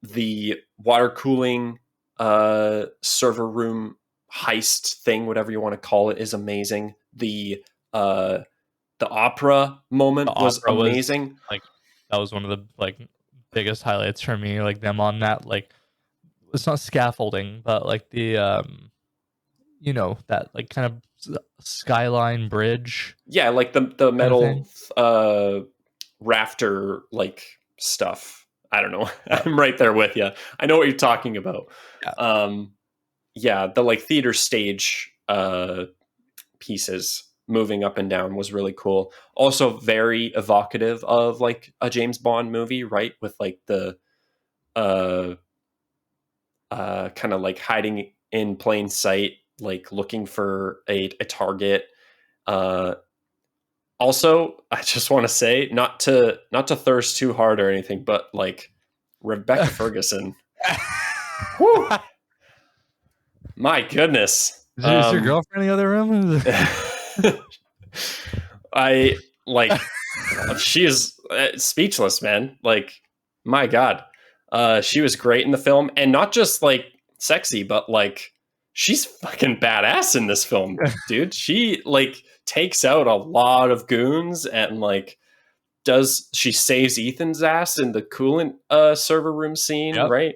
[SPEAKER 1] The water cooling server room heist thing, whatever you want to call it, is amazing. Uh, the opera
[SPEAKER 2] The
[SPEAKER 1] moment was
[SPEAKER 2] opera was
[SPEAKER 1] amazing.
[SPEAKER 2] like that was one of the like biggest highlights for me. Like them on that like it's not scaffolding, but like the that like kind of skyline bridge
[SPEAKER 1] Yeah, like the
[SPEAKER 2] kind of thing.
[SPEAKER 1] metal rafter like stuff. I don't know.
[SPEAKER 2] Yeah.
[SPEAKER 1] I'm right there with you. I know what you're talking about.
[SPEAKER 2] Yeah.
[SPEAKER 1] Um, yeah, the like theater stage pieces moving up and down was really cool. Also very evocative of like a James Bond movie, right? With like the uh kind of like hiding in plain sight, like looking for a target. Uh Also, I just want to say, not to thirst too hard or anything, but like Rebecca Ferguson. Whew, my goodness.
[SPEAKER 2] Is your girlfriend in the other room?
[SPEAKER 1] I like she is speechless, man. Like, my God, she was great in the film, and not just like sexy, but like she's fucking badass in this film, dude. She like takes out a lot of goons and like does she saves Ethan's ass in the coolant server room scene,
[SPEAKER 2] Yep.
[SPEAKER 1] right?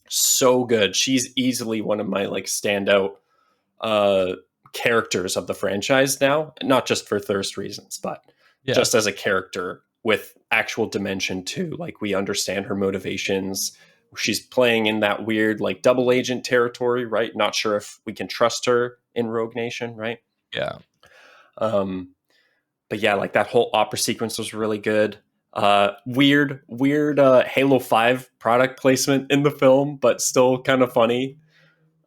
[SPEAKER 1] So good. She's easily one of my like standout uh characters of the franchise now, not just for thirst reasons, but
[SPEAKER 2] Yeah.
[SPEAKER 1] just as a character with actual dimension too. Like, we understand her motivations. She's playing in that weird like double agent territory, right? Not sure if we can trust her in Rogue Nation, right?
[SPEAKER 2] Yeah.
[SPEAKER 1] Um, but yeah, like that whole opera sequence was really good. Weird Halo 5 product placement in the film, but still kind of funny.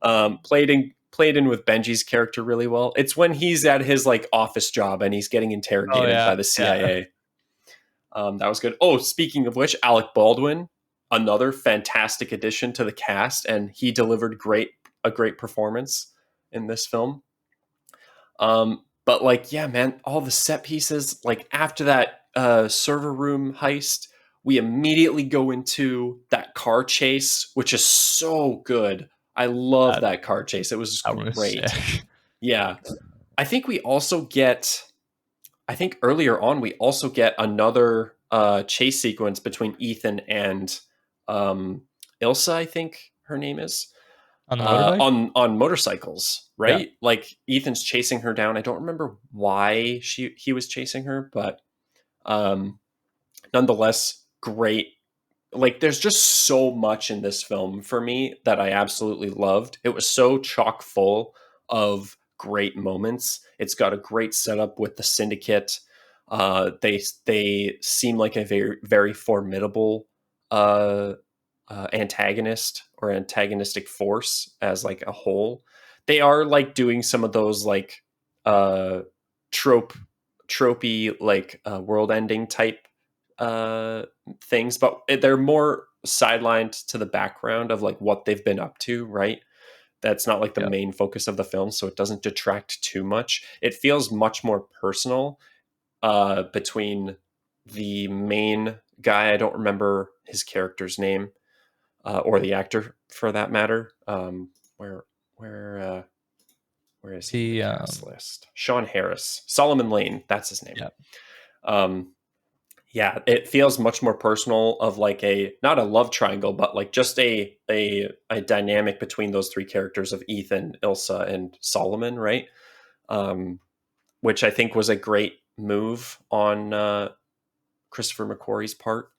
[SPEAKER 1] Played in with Benji's character really well. It's when he's at his like office job and he's getting
[SPEAKER 2] Oh
[SPEAKER 1] interrogated
[SPEAKER 2] yeah.
[SPEAKER 1] by the
[SPEAKER 2] Yeah.
[SPEAKER 1] CIA. That was good. Oh, speaking of which, Alec Baldwin, another fantastic addition to the cast, and he delivered a great performance in this film. But like, yeah, man, all the set pieces, like after that server room heist, we immediately go into that car chase, which is so good. I love
[SPEAKER 2] That
[SPEAKER 1] that car chase. It was
[SPEAKER 2] that was
[SPEAKER 1] great.
[SPEAKER 2] sick.
[SPEAKER 1] Yeah. I think we also get, I think earlier on, we also get another chase sequence between Ethan and um, Ilsa, I think her name is,
[SPEAKER 2] On the motorbike.
[SPEAKER 1] on motorcycles,
[SPEAKER 2] Yeah,
[SPEAKER 1] right? Like Ethan's chasing her down. I don't remember why he was chasing her, but um, nonetheless, great. Like, there's just so much in this film for me that I absolutely loved. It was so chock full of great moments. It's got a great setup with the syndicate. They seem like a very formidable uh, antagonist or antagonistic force as like a whole. They are like doing some of those like uh, trope tropey like world ending type uh, things, but they're more sidelined to the background of like what they've been up to, right? That's not like the
[SPEAKER 2] yeah.
[SPEAKER 1] main focus of the film, so it doesn't detract too much. It feels much more personal between the main guy. I don't remember his character's name or the actor for that matter. Where where uh, where is he in the
[SPEAKER 2] The
[SPEAKER 1] cast list? Sean Harris, Solomon Lane. That's his name.
[SPEAKER 2] yeah,
[SPEAKER 1] Um, yeah, it feels much more personal of like a not a love triangle, but like just a dynamic between those three characters of Ethan, Ilsa, and Solomon, right? Which I think was a great move on Christopher McQuarrie's part.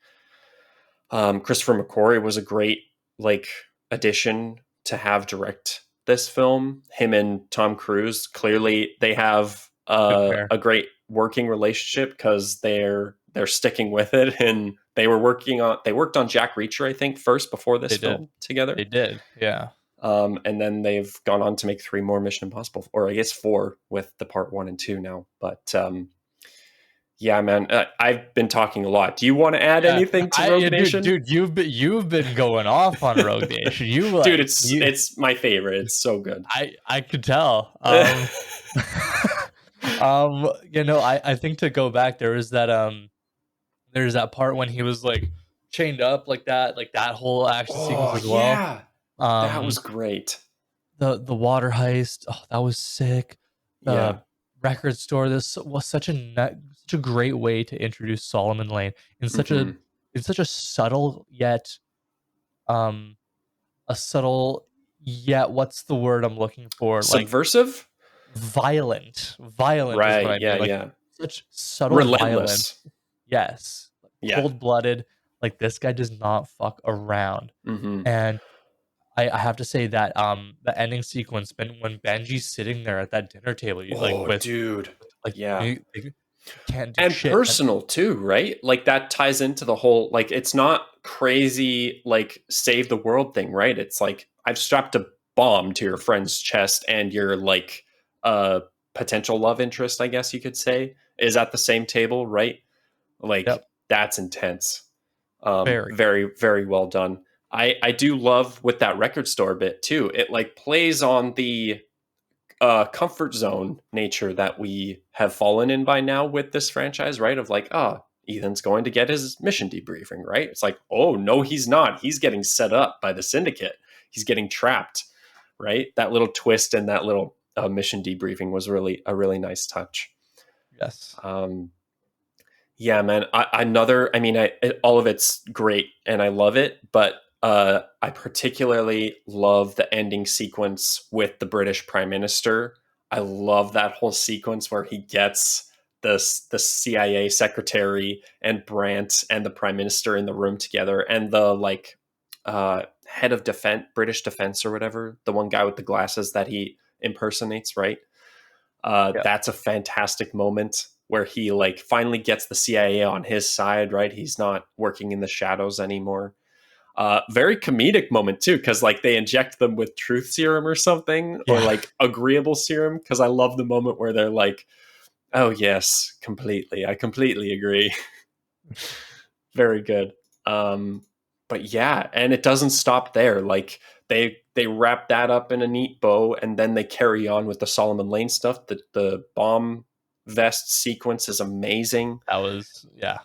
[SPEAKER 1] Christopher McQuarrie was a great like addition to have direct this film. Him and Tom Cruise, clearly they have
[SPEAKER 2] good pair.
[SPEAKER 1] a great working relationship because they're sticking with it, and they worked on Jack Reacher, I think, first before this
[SPEAKER 2] They did.
[SPEAKER 1] film together.
[SPEAKER 2] They did. Yeah.
[SPEAKER 1] And then they've gone on to make three more Mission Impossible, or I guess four with the part one and two now. But yeah, man, I've been talking a lot. Do you want to add
[SPEAKER 2] Yeah,
[SPEAKER 1] anything to Rogue Nation?
[SPEAKER 2] dude, you've been going off on Rogue Nation. You
[SPEAKER 1] Dude,
[SPEAKER 2] like
[SPEAKER 1] it's
[SPEAKER 2] you,
[SPEAKER 1] it's my favorite. It's so good.
[SPEAKER 2] I could tell. I think to go back, there's that part when he was like chained up like that whole action sequence
[SPEAKER 1] Oh
[SPEAKER 2] as well.
[SPEAKER 1] yeah, that
[SPEAKER 2] Um,
[SPEAKER 1] was great.
[SPEAKER 2] the water heist, oh, that was sick.
[SPEAKER 1] Yeah.
[SPEAKER 2] The record store, this was such a great way to introduce Solomon Lane in
[SPEAKER 1] Hmm.
[SPEAKER 2] such a subtle yet um a subtle yet what's the word I'm looking for? Like
[SPEAKER 1] Subversive.
[SPEAKER 2] violent is what
[SPEAKER 1] Right.
[SPEAKER 2] I
[SPEAKER 1] Yeah.
[SPEAKER 2] mean. Like
[SPEAKER 1] Yeah.
[SPEAKER 2] such subtle violence.
[SPEAKER 1] Relentless.
[SPEAKER 2] Yes,
[SPEAKER 1] Yeah.
[SPEAKER 2] cold blooded. Like this guy does not fuck around.
[SPEAKER 1] Hmm.
[SPEAKER 2] And I have to say that the ending sequence when Benji's sitting there at that dinner table,
[SPEAKER 1] Oh, dude.
[SPEAKER 2] like
[SPEAKER 1] Yeah.
[SPEAKER 2] you can't do
[SPEAKER 1] And
[SPEAKER 2] shit.
[SPEAKER 1] personal too, right? Like that ties into the whole like it's not crazy like save the world thing, right? It's like I've strapped a bomb to your friend's chest and your like uh potential love interest, I guess you could say, is at the same table, right? Like
[SPEAKER 2] Yep,
[SPEAKER 1] that's intense.
[SPEAKER 2] very.
[SPEAKER 1] Very very well done. I do love with that record store bit too. It like plays on the comfort zone nature that we have fallen in by now with this franchise, right? Of like, Ethan's going to get his mission debriefing, right? It's like, oh no, he's not. He's getting set up by the syndicate. He's getting trapped, right? That little twist and that little mission debriefing was really a really nice touch.
[SPEAKER 2] Yes.
[SPEAKER 1] Um, yeah, man. I mean, all of it's great and I love it, but I particularly love the ending sequence with the British Prime Minister. I love that whole sequence where he gets the CIA secretary and Brandt and the Prime Minister in the room together, and the like head of defense, British defense or whatever, the one guy with the glasses that he impersonates, right?
[SPEAKER 2] Yep.
[SPEAKER 1] That's a fantastic moment where he like finally gets the CIA on his side, right? He's not working in the shadows anymore. Very comedic moment too, because like they inject them with truth serum or something, or
[SPEAKER 2] Yeah.
[SPEAKER 1] like agreeable serum. Because I love the moment where they're like, "Oh yes, completely. I completely agree." Very good. Um, but yeah, and it doesn't stop there. Like they wrap that up in a neat bow, and then they carry on with the Solomon Lane stuff, the bomb vest sequence is amazing.
[SPEAKER 2] That was, yeah.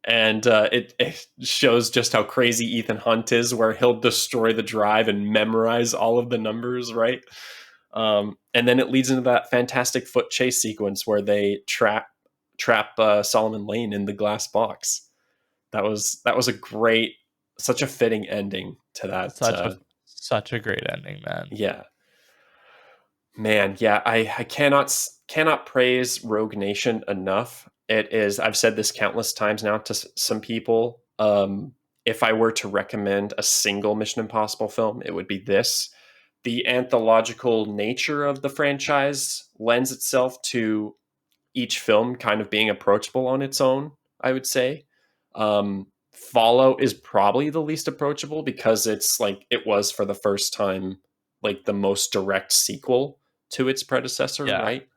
[SPEAKER 1] And it shows just how crazy Ethan Hunt is, where he'll destroy the drive and memorize all of the numbers, right? And then it leads into that fantastic foot chase sequence where they trap Solomon Lane in the glass box. That was a great, such a fitting ending to that.
[SPEAKER 2] Such a great ending, man.
[SPEAKER 1] Yeah, man. Yeah, I cannot praise Rogue Nation enough. It is. I've said this countless times now to some people. If I were to recommend a single Mission Impossible film, it would be this. The anthological nature of the franchise lends itself to each film kind of being approachable on its own, I would say. Fallout is probably the least approachable because it's like it was for the first time like the most direct sequel to its predecessor,
[SPEAKER 2] Yeah.
[SPEAKER 1] right?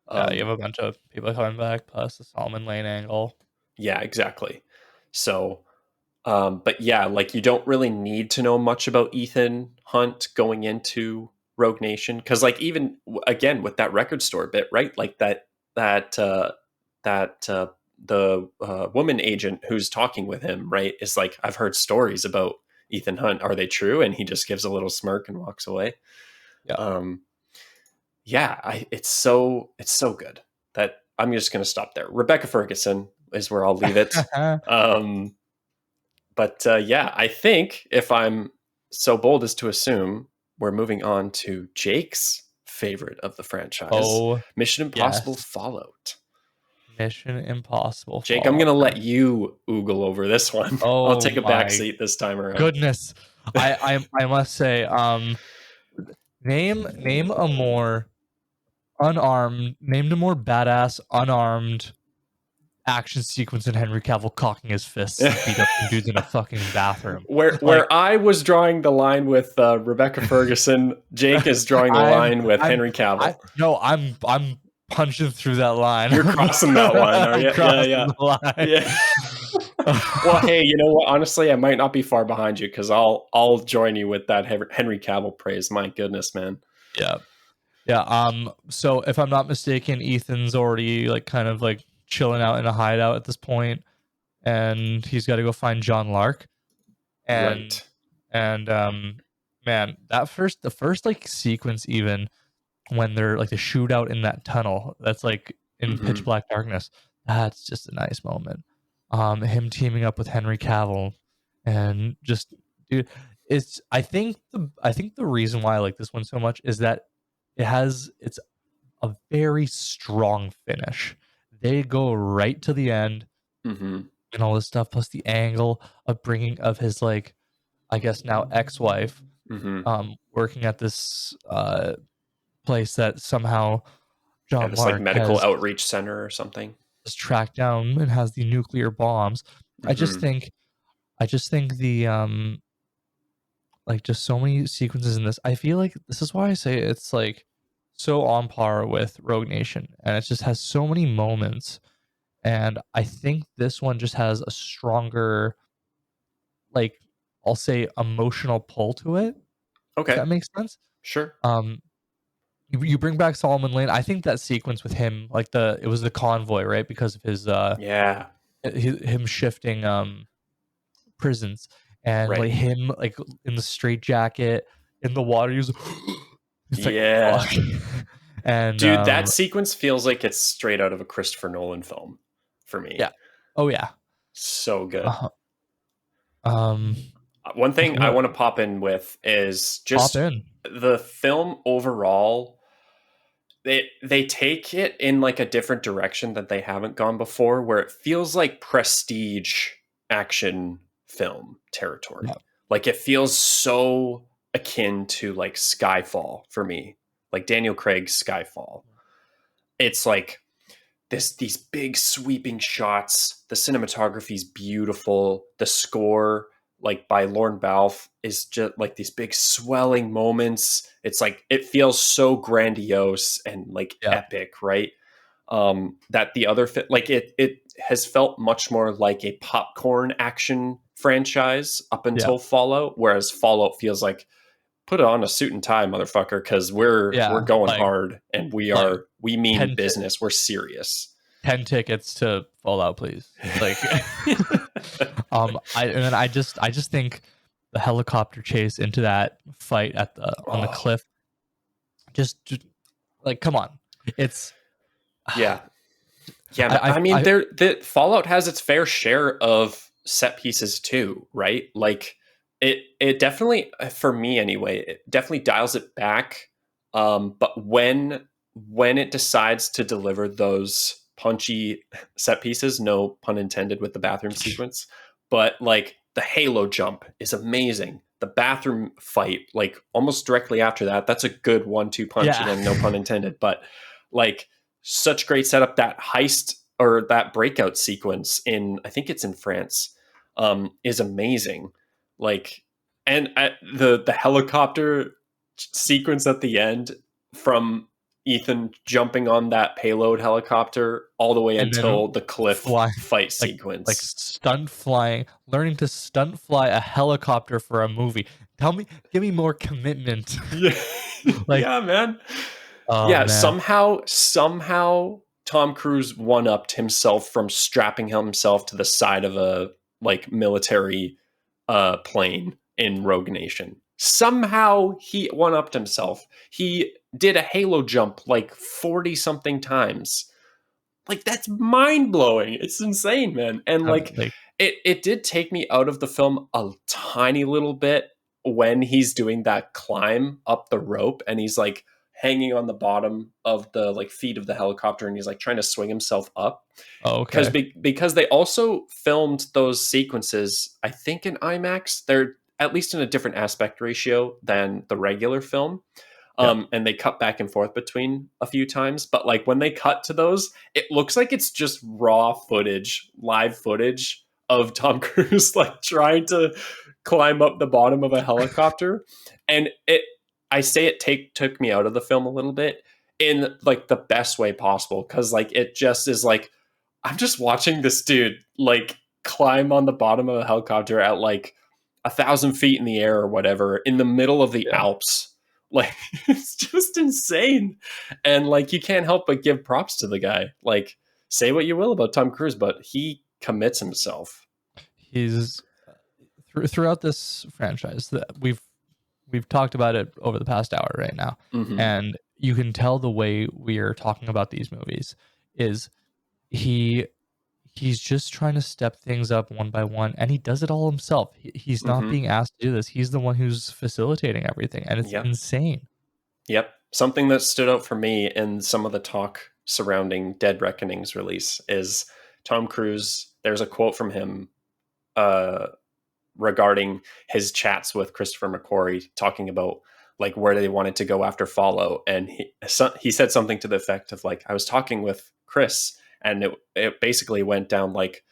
[SPEAKER 2] Yeah, you have a bunch of people coming back, plus the Solomon Lane angle.
[SPEAKER 1] Yeah, exactly. So, but yeah, like you don't really need to know much about Ethan Hunt going into Rogue Nation because, like, even again with that record store bit, right? Like that the woman agent who's talking with him, right, is like, I've heard stories about Ethan Hunt. Are they true? And he just gives a little smirk and walks away.
[SPEAKER 2] Yeah.
[SPEAKER 1] It's so good that I'm just going to stop there. Rebecca Ferguson is where I'll leave it. But yeah, I think if I'm so bold as to assume, we're moving on to Jake's favorite of the franchise, Mission Impossible Fallout.
[SPEAKER 2] Mission Impossible
[SPEAKER 1] Jake,
[SPEAKER 2] Fallout.
[SPEAKER 1] I'm going to let you oogle over this one. I'll take a back seat this time around.
[SPEAKER 2] Goodness. I must say, name a more badass unarmed action sequence than Henry Cavill cocking his fists to beat up some dudes in a fucking bathroom.
[SPEAKER 1] Where I was drawing the line with Rebecca Ferguson, Jake is drawing the line with Henry Cavill.
[SPEAKER 2] I'm punching through that line.
[SPEAKER 1] You're crossing that line, are you? Yeah. Well, hey, you know what? Honestly, I might not be far behind you because I'll join you with that Henry Cavill praise. My goodness, man.
[SPEAKER 2] Yeah. So if I'm not mistaken, Ethan's already like kind of like chilling out in a hideout at this point, and he's got to go find John Lark. And man, the first like sequence, even when they're like the shootout in that tunnel that's like in pitch black darkness, that's just a nice moment. Him teaming up with Henry Cavill, and just, dude, I think the reason why I like this one so much is that it's a very strong finish. They go right to the end, and all this stuff, plus the angle of bringing of his, like, I guess now ex-wife, working at this place that somehow John
[SPEAKER 1] this
[SPEAKER 2] Lark
[SPEAKER 1] like medical outreach center or something
[SPEAKER 2] is tracked down and has the nuclear bombs. I just think the like, just so many sequences in this. I feel like this is why I say it's like so on par with Rogue Nation, and it just has so many moments. And I think this one just has a stronger, like, I'll say, emotional pull to it.
[SPEAKER 1] Okay,
[SPEAKER 2] if that makes sense.
[SPEAKER 1] Sure.
[SPEAKER 2] You bring back Solomon Lane. I think that sequence with him, like it was the convoy, right? Because of his him shifting prisons, and like him like in the straitjacket in the water. He was like, and
[SPEAKER 1] dude, that sequence feels like it's straight out of a Christopher Nolan film for me.
[SPEAKER 2] Yeah. Oh yeah.
[SPEAKER 1] So good. One thing I want to pop in with is just the film overall. They take it in like a different direction that they haven't gone before, where it feels like prestige action film territory. Like it feels so akin to like Skyfall for me, like Daniel Craig's Skyfall. It's like these big sweeping shots. The cinematography is beautiful. The score, like by Lorne Balfe, is just like these big swelling moments. It's like it feels so grandiose and like epic, right? That the other like it has felt much more like a popcorn action franchise up until Fallout, whereas Fallout feels like put on a suit and tie, motherfucker, because we're
[SPEAKER 2] Yeah,
[SPEAKER 1] going hard, and
[SPEAKER 2] like
[SPEAKER 1] we mean
[SPEAKER 2] 10
[SPEAKER 1] business. We're serious.
[SPEAKER 2] 10 tickets to Fallout, please. Like, and then I just think the helicopter chase into that fight on the
[SPEAKER 1] Oh
[SPEAKER 2] cliff, just like, come on, it's
[SPEAKER 1] yeah, yeah. Man.
[SPEAKER 2] I
[SPEAKER 1] I mean,
[SPEAKER 2] I
[SPEAKER 1] the Fallout has its fair share of set pieces too, right? Like it definitely, for me anyway, it definitely dials it back. But when it decides to deliver those punchy set pieces, no pun intended with the bathroom sequence, but like the Halo jump is amazing. The bathroom fight, like almost directly after that, that's a good 1-2 punch.
[SPEAKER 2] yeah,
[SPEAKER 1] Again, no pun intended, but like such great setup. That heist or that breakout sequence in, I think it's in France, is amazing. Like, and the helicopter sequence at the end from Ethan jumping on that payload helicopter all the way
[SPEAKER 2] and then
[SPEAKER 1] until the cliff
[SPEAKER 2] fly
[SPEAKER 1] fight
[SPEAKER 2] like
[SPEAKER 1] sequence.
[SPEAKER 2] stunt flying, learning to stunt fly a helicopter for a movie. Give me more commitment.
[SPEAKER 1] Yeah,
[SPEAKER 2] Like,
[SPEAKER 1] yeah, man.
[SPEAKER 2] oh
[SPEAKER 1] Yeah,
[SPEAKER 2] man,
[SPEAKER 1] somehow Tom Cruise one upped himself from strapping himself to the side of a like military plane in Rogue Nation. Somehow he one upped himself. He did a halo jump like 40 something times. Like that's mind blowing. It's insane, man. And like
[SPEAKER 2] like
[SPEAKER 1] it did take me out of the film a tiny little bit when he's doing that climb up the rope and he's like hanging on the bottom of the like feet of the helicopter and he's like trying to swing himself up
[SPEAKER 2] oh, okay,
[SPEAKER 1] because they also filmed those sequences I think in IMAX. They're at least in a different aspect ratio than the regular film.
[SPEAKER 2] yep.
[SPEAKER 1] And they cut back and forth between a few times. But like when they cut to those, it looks like it's just raw footage, live footage of Tom Cruise like trying to climb up the bottom of a helicopter. And I say it took me out of the film a little bit in like the best way possible because like it just is like I'm just watching this dude like climb on the bottom of a helicopter at like 1,000 feet in the air or whatever in the middle of the
[SPEAKER 2] Yeah.
[SPEAKER 1] Alps. Like it's just insane. And like you can't help but give props to the guy. Like say what you will about Tom Cruise, but he commits himself.
[SPEAKER 2] He's throughout this franchise that we've talked about it over the past hour right now,
[SPEAKER 1] Mm-hmm.
[SPEAKER 2] and you can tell the way we are talking about these movies is he he's just trying to step things up one by one, and he does it all himself. He's not
[SPEAKER 1] Mm-hmm.
[SPEAKER 2] being asked to do this. He's the one who's facilitating everything, and it's
[SPEAKER 1] Yep.
[SPEAKER 2] insane.
[SPEAKER 1] Yep. Something that stood out for me in some of the talk surrounding Dead Reckoning's release is Tom Cruise. There's a quote from him uh, regarding his chats with Christopher McQuarrie, talking about like where they wanted to go after Fallout, and he said something to the effect of like, I was talking with Chris, and it basically went down like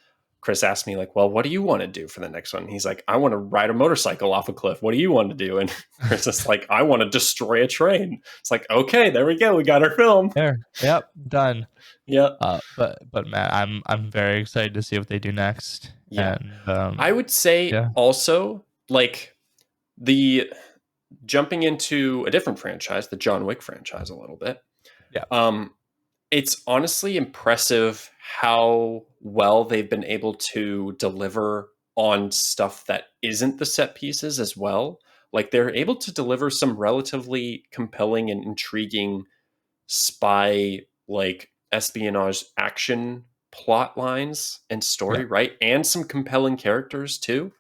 [SPEAKER 1] Chris asked me like, well, what do you want to do for the next one? He's like, I want to ride a motorcycle off a cliff. What do you want to do? And Chris is like, I want to destroy a train. It's like, okay, there we go. We got our film.
[SPEAKER 2] There, yep, done.
[SPEAKER 1] Yeah.
[SPEAKER 2] But man, I'm very excited to see what they do next,
[SPEAKER 1] Yeah.
[SPEAKER 2] and
[SPEAKER 1] I would say
[SPEAKER 2] yeah,
[SPEAKER 1] also like the jumping into a different franchise, the John Wick franchise a little bit.
[SPEAKER 2] yeah,
[SPEAKER 1] Um, it's honestly impressive how well they've been able to deliver on stuff that isn't the set pieces as well. Like they're able to deliver some relatively compelling and intriguing spy like espionage action plot lines and
[SPEAKER 2] yeah,
[SPEAKER 1] story, right? And some compelling characters too.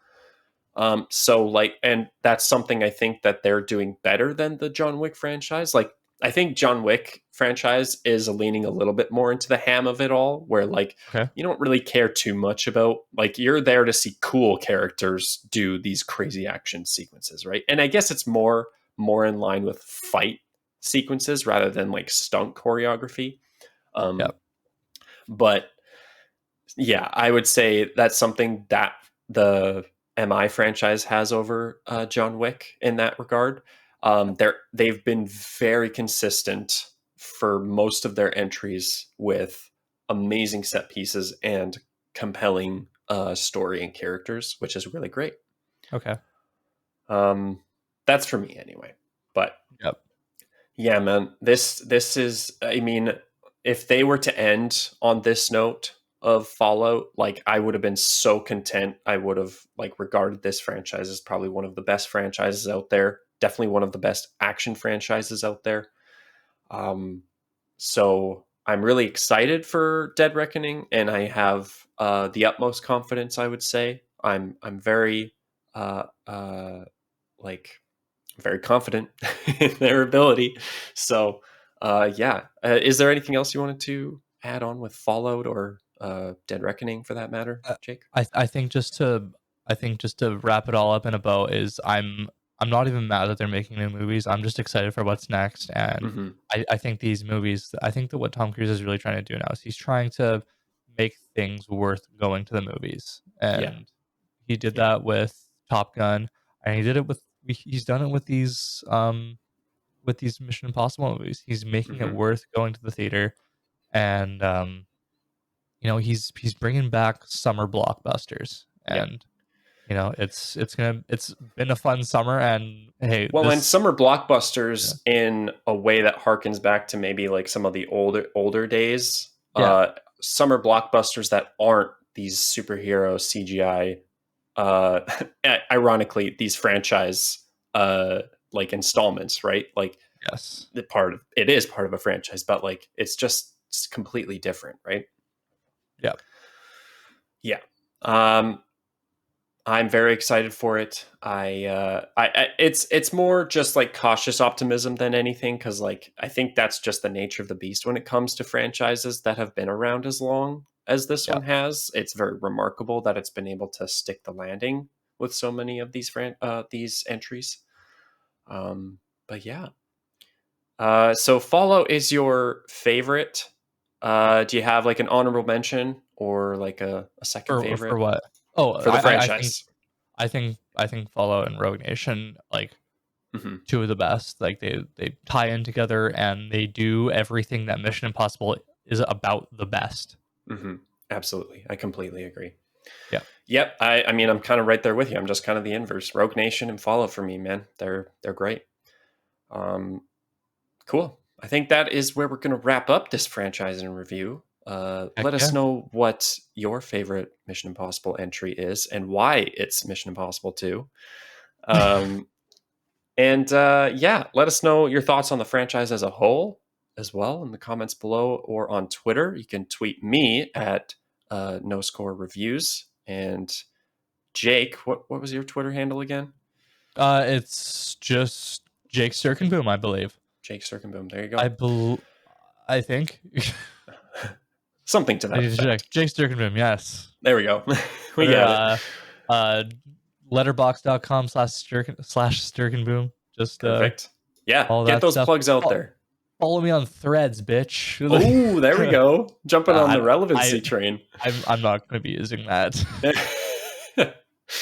[SPEAKER 1] So like, and that's something I think that they're doing better than the John Wick franchise. Like, I think John Wick franchise is leaning a little bit more into the ham of it all, where like
[SPEAKER 2] okay,
[SPEAKER 1] you don't really care too much about like you're there to see cool characters do these crazy action sequences, right? And I guess it's more in line with fight sequences rather than like stunt choreography.
[SPEAKER 2] yeah,
[SPEAKER 1] Um, but yeah, I would say that's something that the MI franchise has over John Wick in that regard. They've been very consistent for most of their entries with amazing set pieces and compelling story and characters, which is really great.
[SPEAKER 2] okay.
[SPEAKER 1] Um, That's for me anyway. But
[SPEAKER 2] Yep.
[SPEAKER 1] yeah, man, this is, I mean, if they were to end on this note of Fallout, like I would have been so content. I would have like regarded this franchise as probably one of the best franchises out there. Definitely one of the best action franchises out there. Um, so I'm really excited for Dead Reckoning, and I have the utmost confidence. I would say I'm very uh, uh, like very confident in their ability. So yeah, is there anything else you wanted to add on with Fallout or Dead Reckoning for that matter,
[SPEAKER 2] Uh,
[SPEAKER 1] Jake?
[SPEAKER 2] I think just to wrap it all up in a bow is I'm not even mad that they're making new movies. I'm just excited for what's next, and
[SPEAKER 1] Hmm.
[SPEAKER 2] I think these movies. I think that what Tom Cruise is really trying to do now is he's trying to make things worth going to the movies,
[SPEAKER 1] Yeah,
[SPEAKER 2] and he did
[SPEAKER 1] yeah.
[SPEAKER 2] that with Top Gun, and he did it with he's done it with these Mission Impossible movies. He's making it
[SPEAKER 1] Hmm.
[SPEAKER 2] worth going to the theater, and he's bringing back summer blockbusters,
[SPEAKER 1] Yeah.
[SPEAKER 2] and it's been a fun summer, and hey,
[SPEAKER 1] Well, and
[SPEAKER 2] this
[SPEAKER 1] summer
[SPEAKER 2] yeah
[SPEAKER 1] blockbusters in a way that harkens back to maybe like some of the older days.
[SPEAKER 2] yeah
[SPEAKER 1] Summer blockbusters that aren't these superhero CGI. Uh, ironically, these franchise like installments, right? Like
[SPEAKER 2] yes
[SPEAKER 1] it is part of a franchise, but like it's completely different, right?
[SPEAKER 2] yeah
[SPEAKER 1] Yeah. Um, I'm very excited for it. It's more just like cautious optimism than anything, because like I think that's just the nature of the beast when it comes to franchises that have been around as long as this
[SPEAKER 2] yeah
[SPEAKER 1] one has. It's very remarkable that it's been able to stick the landing with so many of these entries. But yeah, so Fallout is your favorite. Do you have like an honorable mention or like a second
[SPEAKER 2] for
[SPEAKER 1] favorite
[SPEAKER 2] what oh
[SPEAKER 1] for the
[SPEAKER 2] I think
[SPEAKER 1] franchise?
[SPEAKER 2] I think Fallout and Rogue Nation, like,
[SPEAKER 1] Hmm.
[SPEAKER 2] two of the best. Like, they tie in together, and they do everything that Mission Impossible is about the best.
[SPEAKER 1] Hmm. Absolutely. I completely agree.
[SPEAKER 2] Yeah.
[SPEAKER 1] Yep. I mean, I'm kind of right there with you. I'm just kind of the inverse. Rogue Nation and Fallout for me, man. They're great. Um, cool. I think that is where we're going to wrap up this franchise in review.
[SPEAKER 2] Heck
[SPEAKER 1] Let us
[SPEAKER 2] yeah.
[SPEAKER 1] know what your favorite Mission Impossible entry is and why it's Mission Impossible 2. Um, and yeah, let us know your thoughts on the franchise as a whole as well in the comments below or on Twitter. You can tweet me at no score reviews. And Jake, what was your Twitter handle again?
[SPEAKER 2] It's just Jake Sturkenboom, I believe.
[SPEAKER 1] Jake Sturkenboom. There you
[SPEAKER 2] I
[SPEAKER 1] go.
[SPEAKER 2] bel I think.
[SPEAKER 1] Something to
[SPEAKER 2] I
[SPEAKER 1] that
[SPEAKER 2] need to check.
[SPEAKER 1] effect.
[SPEAKER 2] Jake Sturkenboom, yes.
[SPEAKER 1] There we go. We
[SPEAKER 2] Twitter,
[SPEAKER 1] got it.
[SPEAKER 2] uh, letterbox.com/Sturkenboom. Just
[SPEAKER 1] Perfect. Yeah,
[SPEAKER 2] all
[SPEAKER 1] get
[SPEAKER 2] that
[SPEAKER 1] those
[SPEAKER 2] stuff.
[SPEAKER 1] plugs out
[SPEAKER 2] Fo-
[SPEAKER 1] there.
[SPEAKER 2] Follow me on Threads, bitch.
[SPEAKER 1] Oh, there we go. Jumping on the
[SPEAKER 2] I
[SPEAKER 1] relevancy train.
[SPEAKER 2] I'm not going to be using that.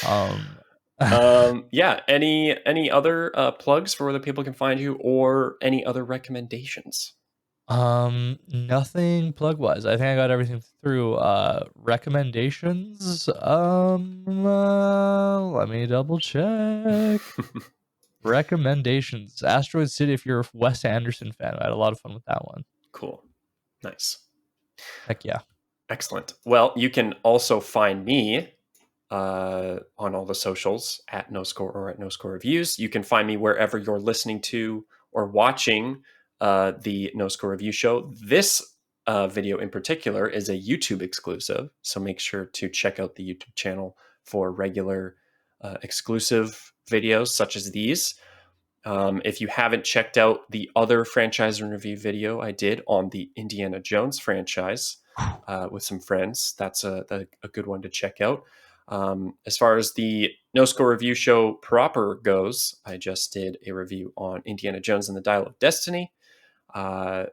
[SPEAKER 2] Um,
[SPEAKER 1] Yeah. Any other plugs for where the people can find you, or any other recommendations?
[SPEAKER 2] nothing plug wise. I think I got everything through. Recommendations. Let me double check. Recommendations. Asteroid City. If you're a Wes Anderson fan, I had a lot of fun with that one.
[SPEAKER 1] Cool. Nice.
[SPEAKER 2] Heck yeah.
[SPEAKER 1] Excellent. Well, you can also find me on all the socials at No Score or at No Score Reviews. You can find me wherever you're listening to or watching the No Score Review show. This video in particular is a YouTube exclusive, so make sure to check out the YouTube channel for regular exclusive videos such as these. If you haven't checked out the other franchise and review video I did on the Indiana Jones franchise with some friends, that's a good one to check out. As far as the No Score Review show proper goes, I just did a review on Indiana Jones and the Dial of Destiny. Uh,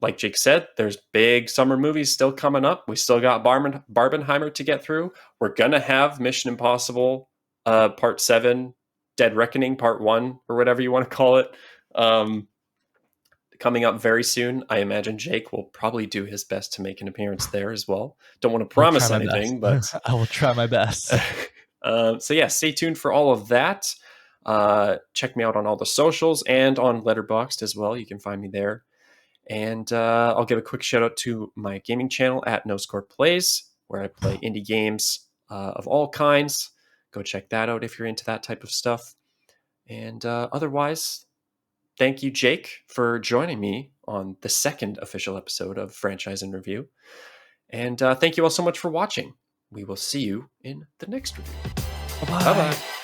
[SPEAKER 1] like Jake said, there's big summer movies still coming up. We still got Barbenheimer to get through. We're gonna have Mission Impossible Part 7, Dead Reckoning Part 1, or whatever you want to call it, um, coming up very soon. I imagine Jake will probably do his best to make an appearance there as well. Don't want to
[SPEAKER 2] I'll try
[SPEAKER 1] promise
[SPEAKER 2] my best.
[SPEAKER 1] anything, but
[SPEAKER 2] I will try my best.
[SPEAKER 1] so yeah, stay tuned for all of that. Check me out on all the socials and on Letterboxd as well. You can find me there. And I'll give a quick shout out to my gaming channel at No Score Plays, where I play indie games of all kinds. Go check that out if you're into that type of stuff. And otherwise, thank you, Jake, for joining me on the second official episode of Franchise in Review. And thank you all so much for watching. We will see you in the next review.
[SPEAKER 2] Bye-bye.
[SPEAKER 1] Bye-bye.